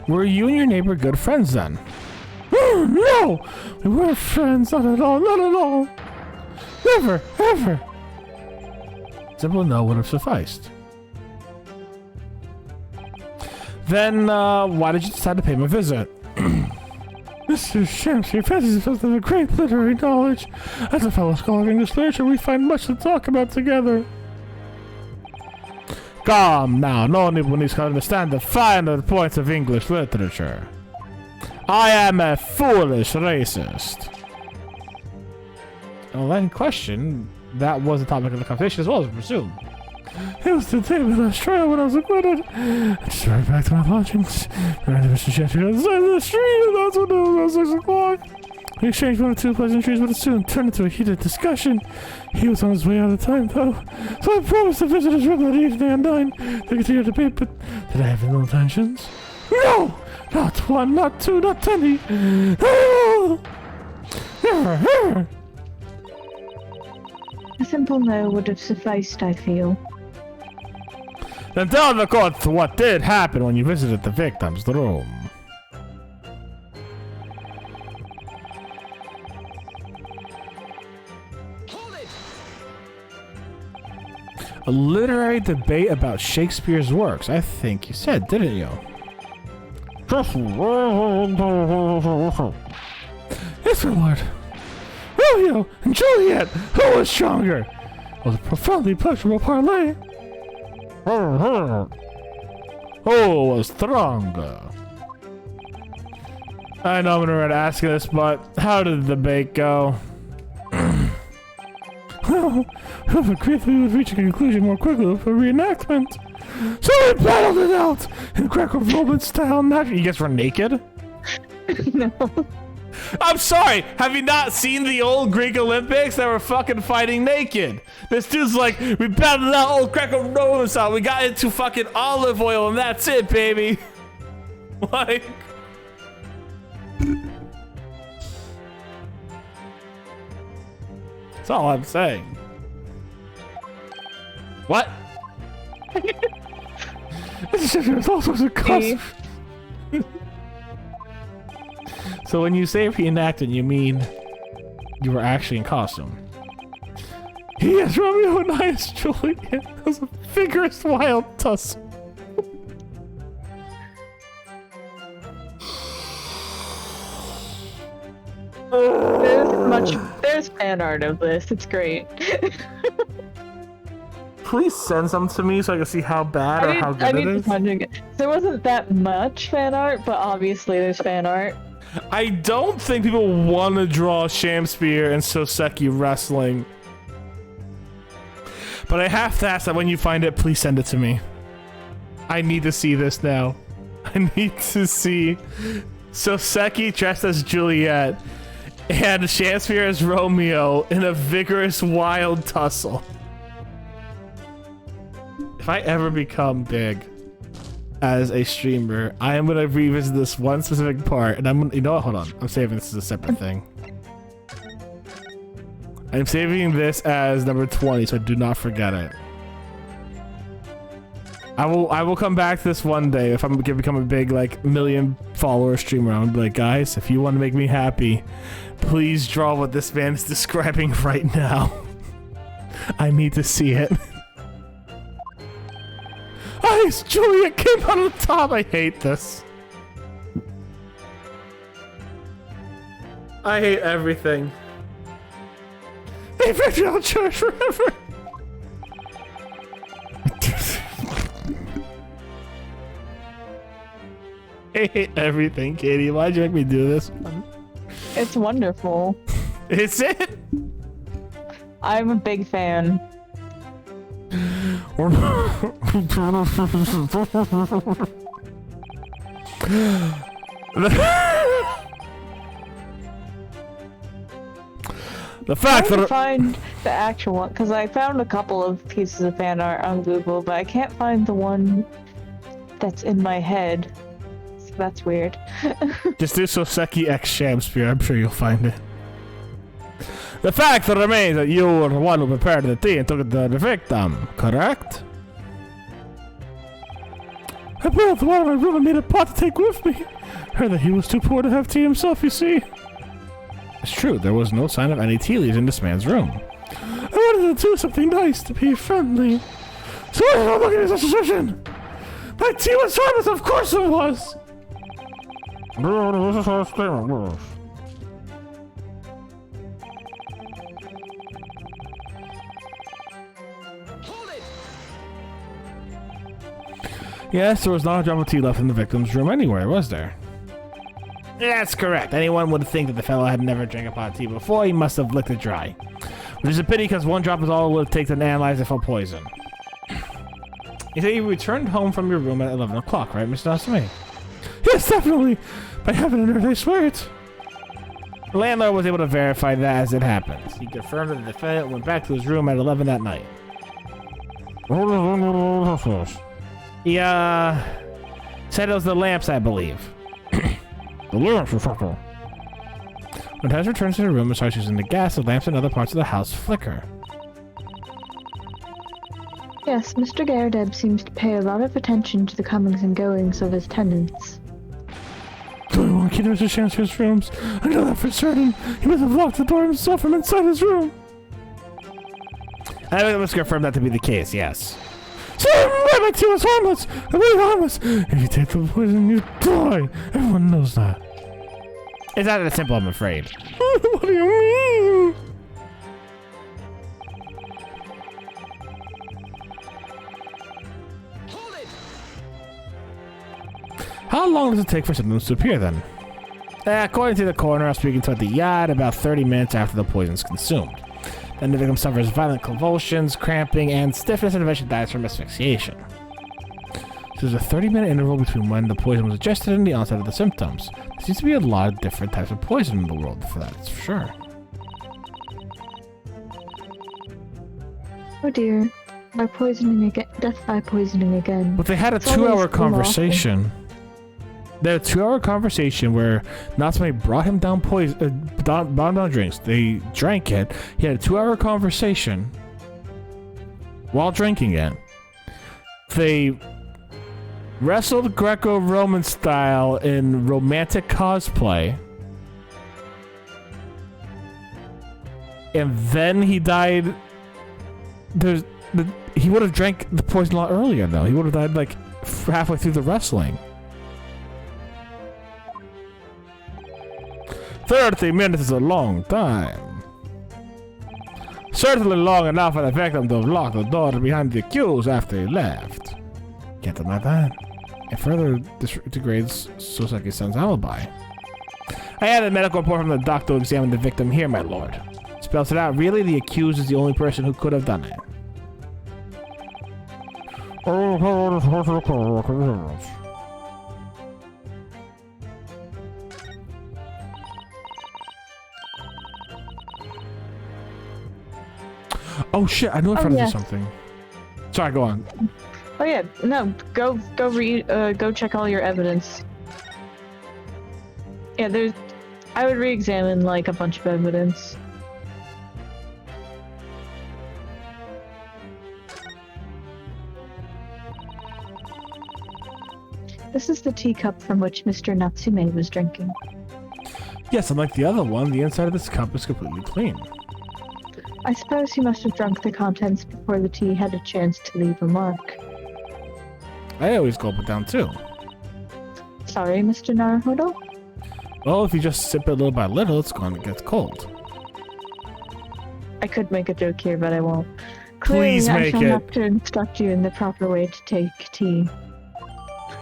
Were you and your neighbor good friends then? No! We weren't friends, not at all, not at all! Never, ever! Simple no would have sufficed. Then, why did you decide to pay me a visit? Mr. Shamsi fancies himself with a great literary knowledge. As a fellow scholar of English literature, we find much to talk about together. Come now, no one needs to understand the finer points of English literature. I am a foolish racist. Well, in question, that was the topic of the conversation as well, as I presume. It was the day of the last trial when I was acquitted. I just ran back to my lodgings. Ran to Mr. Sheffield on the side of the street, and that's when it was around 6 o'clock. We exchanged one or two pleasantries, but it soon turned into a heated discussion. He was on his way out of time, though, so I promised to visit his room that evening at 9 to continue the debate, but did I have any intentions? No! Not one, not two, not any! Oh! A simple no would have sufficed, I feel. Then tell the court what did happen when you visited the victim's room. A literary debate about Shakespeare's works, I think you said, didn't you? Yes, my lord. Romeo and Juliet, who was stronger? It was a profoundly pleasurable parlay. Who was stronger? I know I'm gonna regret asking this, but how did the debate go? Well, whoever agreed that we would reach a conclusion more quickly with a reenactment. So we battled it out in Greco-Roman style. You guys were naked? No. I'm sorry, have you not seen the old Greek Olympics that were fucking fighting naked? This dude's like, we battled it out old Greco-Roman style. We got into fucking olive oil and that's it, baby. Like... That's all I'm saying. What? There's all sorts of costumes. So when you say reenacted, you mean you were actually in costume? Yes, Romeo and I as Juliet. It was a vigorous wild tussle. There's fan art of this. It's great. Please send some to me so I can see how bad or how good it is. There wasn't that much fan art, but obviously there's fan art. I don't think people want to draw Shakespeare and Soseki wrestling. But I have to ask that when you find it, please send it to me. I need to see this now. I need to see Soseki dressed as Juliet and Shakespeare as Romeo in a vigorous wild tussle. If I ever become big as a streamer, I am gonna revisit this one specific part, and I'm gonna, you know what, hold on, I'm saving this as a separate thing. I'm saving this as number 20, so I do not forget it. I will come back to this one day if I'm gonna become a big, like, million follower streamer. I'm gonna be like, guys, if you want to make me happy, please draw what this man is describing right now. I need to see it. Ice, Juliet came out of the top. I hate this. I hate everything. They picture on church forever. I hate everything, Katie. Why'd you make me do this one? It's wonderful. Is it? I'm a big fan. The fact that I find the actual one, because I found a couple of pieces of fan art on Google, but I can't find the one that's in my head. So that's weird. just do Soseki X Shakespeare. I'm sure you'll find it. The fact remains that you were the one who prepared the tea and took it to the victim, correct? I built the one in my room and made a pot to take with me. Heard that he was too poor to have tea himself, you see. It's true, there was no sign of any tea leaves in this man's room. I wanted to do something nice to be friendly. So I was not looking at such a situation. My tea was harmless, of course it was. Yes, there was not a drop of tea left in the victim's room anywhere, was there? That's correct. Anyone would think that the fellow had never drank a pot of tea before. He must have licked it dry. Which is a pity because one drop is all it would take to analyze it for poison. You say you returned home from your room at 11 o'clock, right, Mr. Nasumi? Yes, definitely. By heaven and earth, I swear it. The landlord was able to verify that as it happened. He confirmed that the defendant went back to his room at 11 that night. He, said it was the lamps, I believe. The lamps are fucking. When Tess returns to her room and starts using the gas, the lamps in other parts of the house flicker. Yes, Mr. Gardeb seems to pay a lot of attention to the comings and goings of his tenants. Do I want to keep Mr. Chancellor's rooms? I know that for certain. He must have locked the door himself from inside his room. I must confirm that to be the case, yes. So my tea was harmless! I believe harmless! If you take the poison, you die! Everyone knows that. It's not that simple, I'm afraid. What do you mean? How long does it take for symptoms to appear, then? According to the coroner, speaking to the yard, about 30 minutes after the poison is consumed. Then the victim suffers violent convulsions, cramping, and stiffness, and eventually dies from asphyxiation. So there's a 30-minute interval between when the poison was ingested and the onset of the symptoms. There seems to be a lot of different types of poison in the world for that, that's for sure. Oh dear. By poisoning again. Death by poisoning again. But they had a 2-hour conversation. They had a 2-hour conversation where Natsume brought him down down drinks. They drank it. He had a 2-hour conversation while drinking it. They wrestled Greco-Roman style in romantic cosplay. And then he died. He would have drank the poison a lot earlier, though. He would have died like halfway through the wrestling. 30 minutes is a long time. Certainly long enough for the victim to have locked the door behind the accused after he left. Can't deny that. It further degrades Soseki-san's alibi. I had a medical report from the doctor who examined the victim here, my lord. Spells it out. Really, the accused is the only person who could have done it. Oh shit, I know I forgot to do something. Sorry, go on. Oh yeah, no, go read, go check all your evidence. Yeah, I would re-examine like a bunch of evidence. This is the teacup from which Mr. Natsume was drinking. Yes, unlike the other one, the inside of this cup is completely clean. I suppose he must have drunk the contents before the tea had a chance to leave a mark. I always gulp it down too. Sorry, Mr. Naruhodo? Well, if you just sip it little by little, it's going to get cold. I could make a joke here, but I won't. Please Clearly, make I shall it. have to instruct you in the proper way to take tea.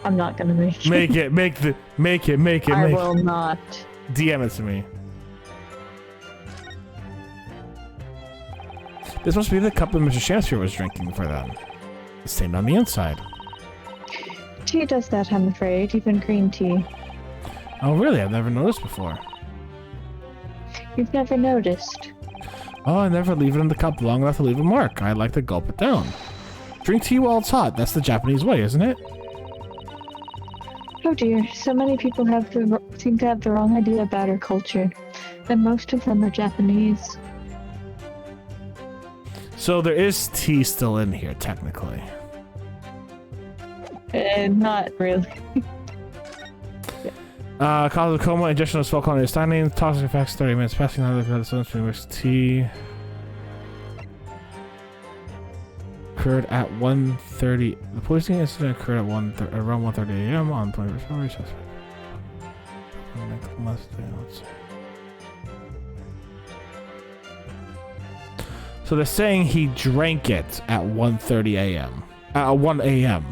I'm not gonna make it. Make it. I will not. DM it to me. This must be the cup that Mr. Chancellor was drinking for them. It's stained on the inside. Tea does that, I'm afraid, even green tea. Oh, really? I've never noticed before. You've never noticed. Oh, I never leave it in the cup long enough to leave a mark. I like to gulp it down. Drink tea while it's hot. That's the Japanese way, isn't it? Oh dear, so many people seem to have the wrong idea about our culture. And most of them are Japanese. So there is tea still in here, technically. Not really. Cause of coma, ingestion of small quantity of styrene, toxic effects, 30 minutes passing out of the sunscreen with tea. Occurred at 1:30. The poisoning incident occurred at around 1:30 a.m. on 21st February. So they're saying he drank it at 1:30 a.m. At 1 a.m.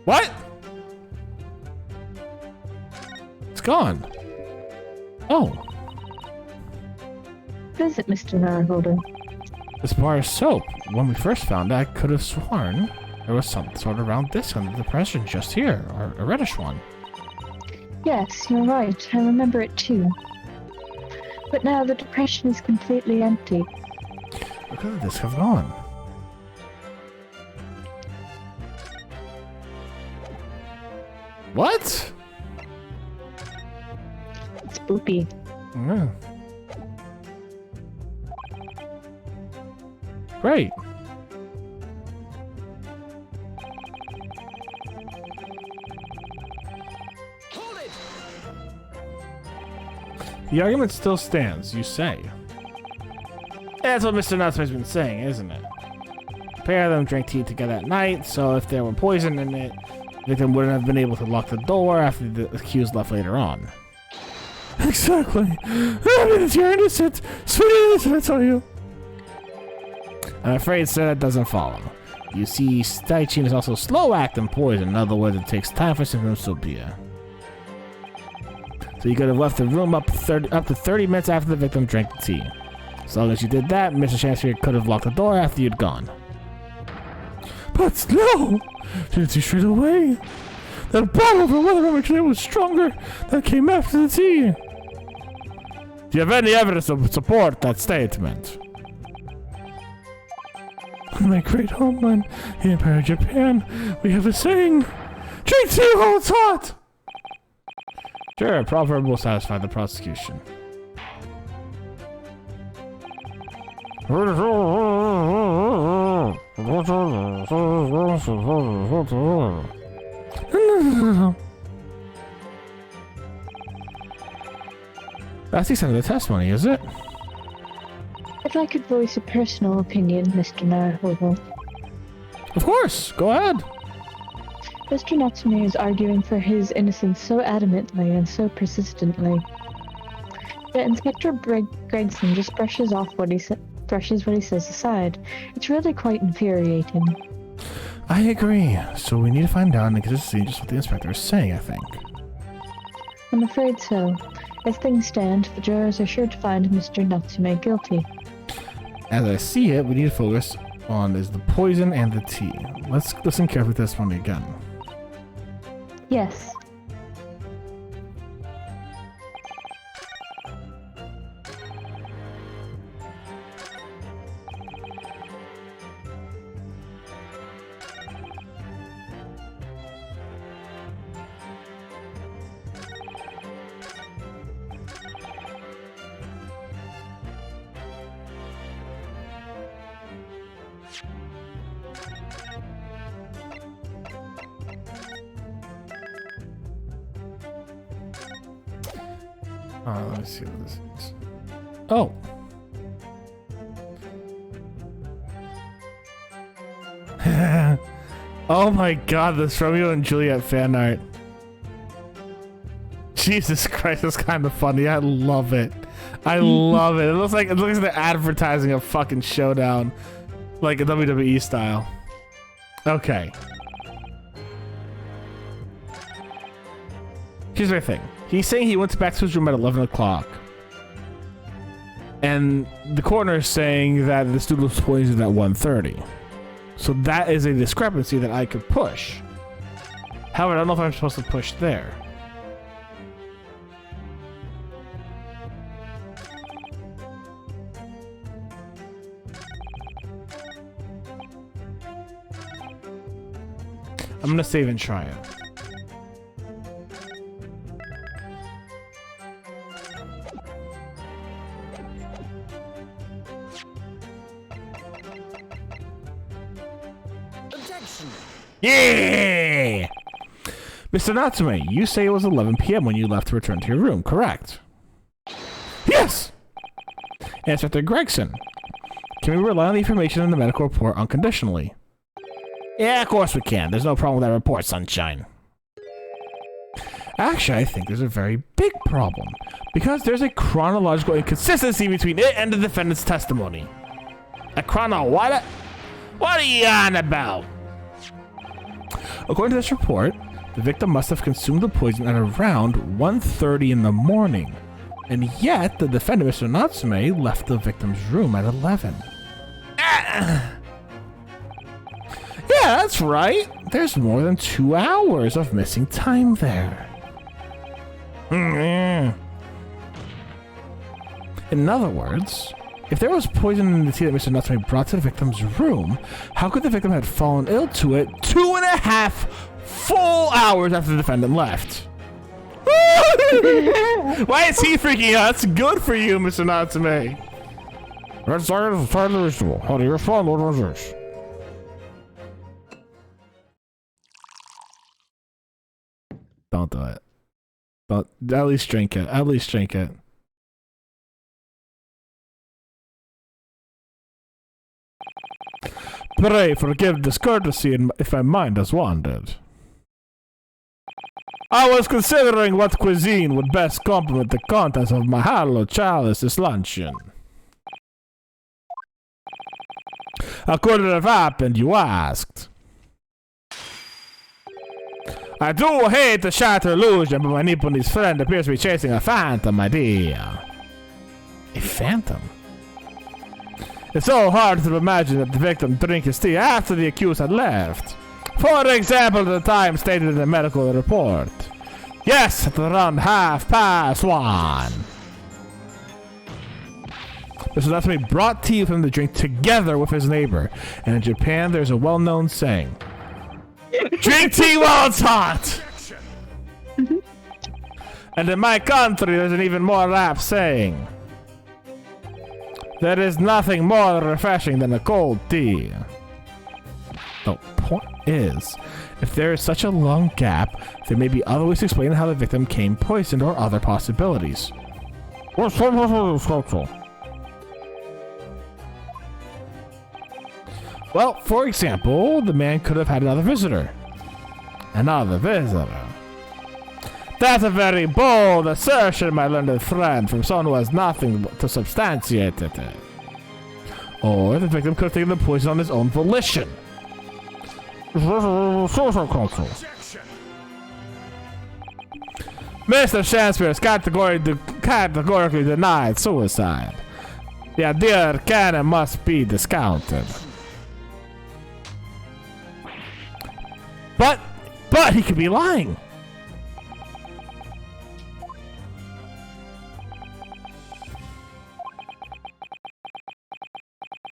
What? It's gone. Oh. What is it, Mr. Narholder? This bar of soap. When we first found it, I could have sworn there was some sort of round disc on the depression just here, or a reddish one. Yes, you're right. I remember it too. But now the depression is completely empty. Where could the disc have gone? What? It's boopy. Yeah. Great. Hold it! The argument still stands, you say. That's what Mr. Nutsume's been saying, isn't it? The pair of them drank tea together at night, so if there were poison in it, the victim wouldn't have been able to lock the door after the accused left later on. Exactly. I mean, you're innocent. Sweet innocent, I tell you. I'm afraid, sir, that doesn't follow. You see, Staichin is also slow-acting poison. In other words, it takes time for symptoms to appear. So you could have left the room up to 30 minutes after the victim drank the tea. As long as you did that, Mr. Chancellor could have locked the door after you'd gone. But no! Didn't see straight away. That bottle of the weather remedy was stronger. That came after the tea. Do you have any evidence to support that statement? In my great homeland, the Empire of Japan, we have a saying, drink tea while it's hot! Sure, a proverb will satisfy the prosecution. That's the extent of the testimony, is it? If I could voice a personal opinion, Mr. Narholder. Of course, go ahead. Mr. Natsume is arguing for his innocence so adamantly and so persistently. Yet Inspector Gregson just brushes what he says aside. It's really quite infuriating. I agree. So we need to find out and see just what the inspector is saying, I think. I'm afraid so. As things stand, the jurors are sure to find Mr. Natsume guilty. As I see it, we need to focus on is the poison and the tea. Let's listen carefully to this one again. Yes. Let me see what this is. Oh. Oh my god, this Romeo and Juliet fan art. Jesus Christ, that's kind of funny. I love it. I love it. It looks like they're advertising a fucking showdown. Like a WWE style. Okay. Here's my thing. He's saying he went back to his room at 11 o'clock. And the coroner is saying that the student was poisoned at 1:30. So that is a discrepancy that I could push. However, I don't know if I'm supposed to push there. I'm gonna save and try it. Objection! Yeah! Mr. Natsume, you say it was 11 p.m. when you left to return to your room, correct? Yes! Inspector Gregson, can we rely on the information in the medical report unconditionally? Yeah, of course we can. There's no problem with that report, Sunshine. Actually, I think there's a very big problem, because there's a chronological inconsistency between it and the defendant's testimony. A chrono what? What are you on about? According to this report, the victim must have consumed the poison at around 1:30 in the morning, and yet the defendant, Mr. Natsume, left the victim's room at 11. Yeah, that's right. There's more than 2 hours of missing time there. In other words, if there was poison in the tea that Mr. Natsume brought to the victim's room, how could the victim have fallen ill to it 2.5 full hours after the defendant left? Why is he freaking out? That's good for you, Mr. Natsume. That's entirely reasonable. How do you respond, Lord Rogers? Don't do it. Don't. At least drink it. At least drink it. Pray forgive discourtesy if my mind has wandered. I was considering what cuisine would best complement the contents of my hollow chalice this luncheon. How could it have happened, you asked? I do hate to shatter illusion, but my Nipponese friend appears to be chasing a phantom, my dear. A phantom? It's so hard to imagine that the victim drank his tea after the accused had left. For example, the time stated in the medical report. Yes, at around 1:30. Mr. Natsume brought tea with him to drink together with his neighbor, and in Japan there's a well-known saying. Drink tea while it's hot! And in my country there's an even more apt saying. There is nothing more refreshing than a cold tea. The point is, if there is such a long gap, there may be other ways to explain how the victim came poisoned or other possibilities. What's sculpture? Well, for example, the man could have had another visitor. Another visitor. That's a very bold assertion, my learned friend, from someone who has nothing to substantiate it. Or the victim could have taken the poison on his own volition. Social culture. Mr. Shakespeare has categorically denied suicide. The idea canon must be discounted. But he could be lying.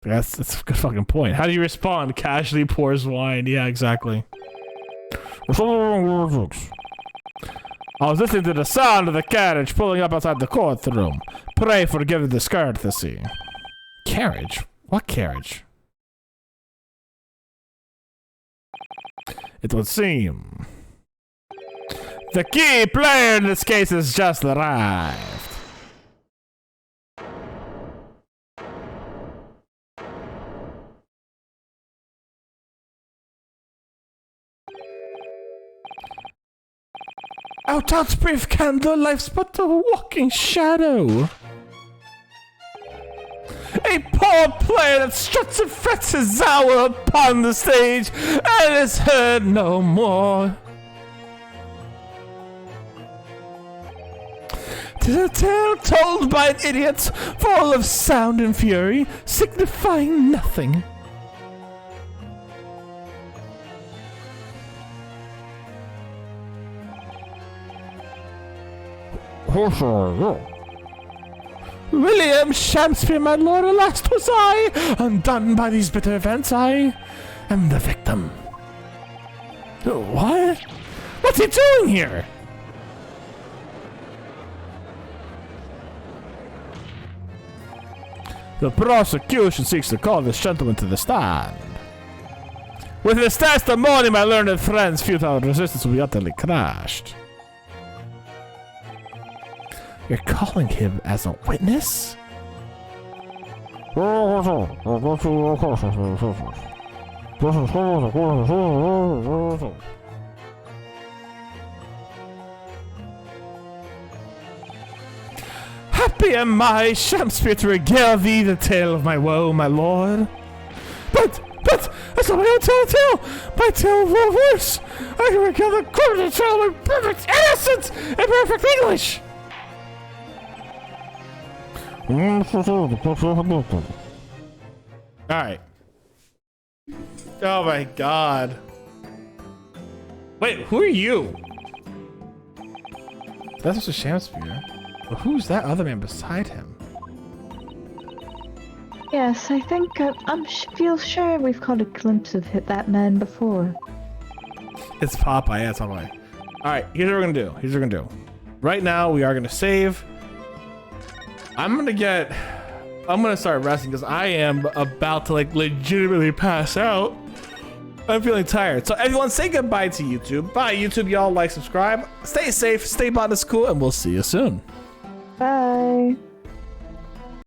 That's a good fucking point. How do you respond? Casually pours wine. Yeah, exactly. I was listening to the sound of the carriage pulling up outside the courtroom. Pray forgive the discourtesy. Carriage? What carriage? It would seem. The key player in this case has just arrived. Out Out's brief candle, life's but a walking shadow. A poor player that struts and frets his hour upon the stage and is heard no more. 'Tis a tale told by an idiot, full of sound and fury, signifying nothing. William Shakespeare, my lord, alas was I, undone by these bitter events. I am the victim. What? What's he doing here? The prosecution seeks to call this gentleman to the stand. With his testimony, my learned friend's futile resistance will be utterly crushed. You're calling him as a witness? Happy am I, Shakespeare, to regale thee the tale of my woe, my lord. But, I saw my own telltale. My tale of worse. I can recount the quarter trial with perfect innocence and perfect English. All right. Oh my god. Wait, who are you? That's just a Shakespeare. But who's that other man beside him? Yes, I think feel sure we've caught a glimpse of that man before. It's Popeye. Yeah, it's Popeye. All right, here's what we're gonna do. Here's what we're gonna do. Right now, we are gonna save. I'm gonna start resting because I am about to like legitimately pass out. I'm feeling tired. So everyone, say goodbye to YouTube. Bye, YouTube. Y'all like, subscribe. Stay safe. Stay Botanist Cool, and we'll see you soon. Bye.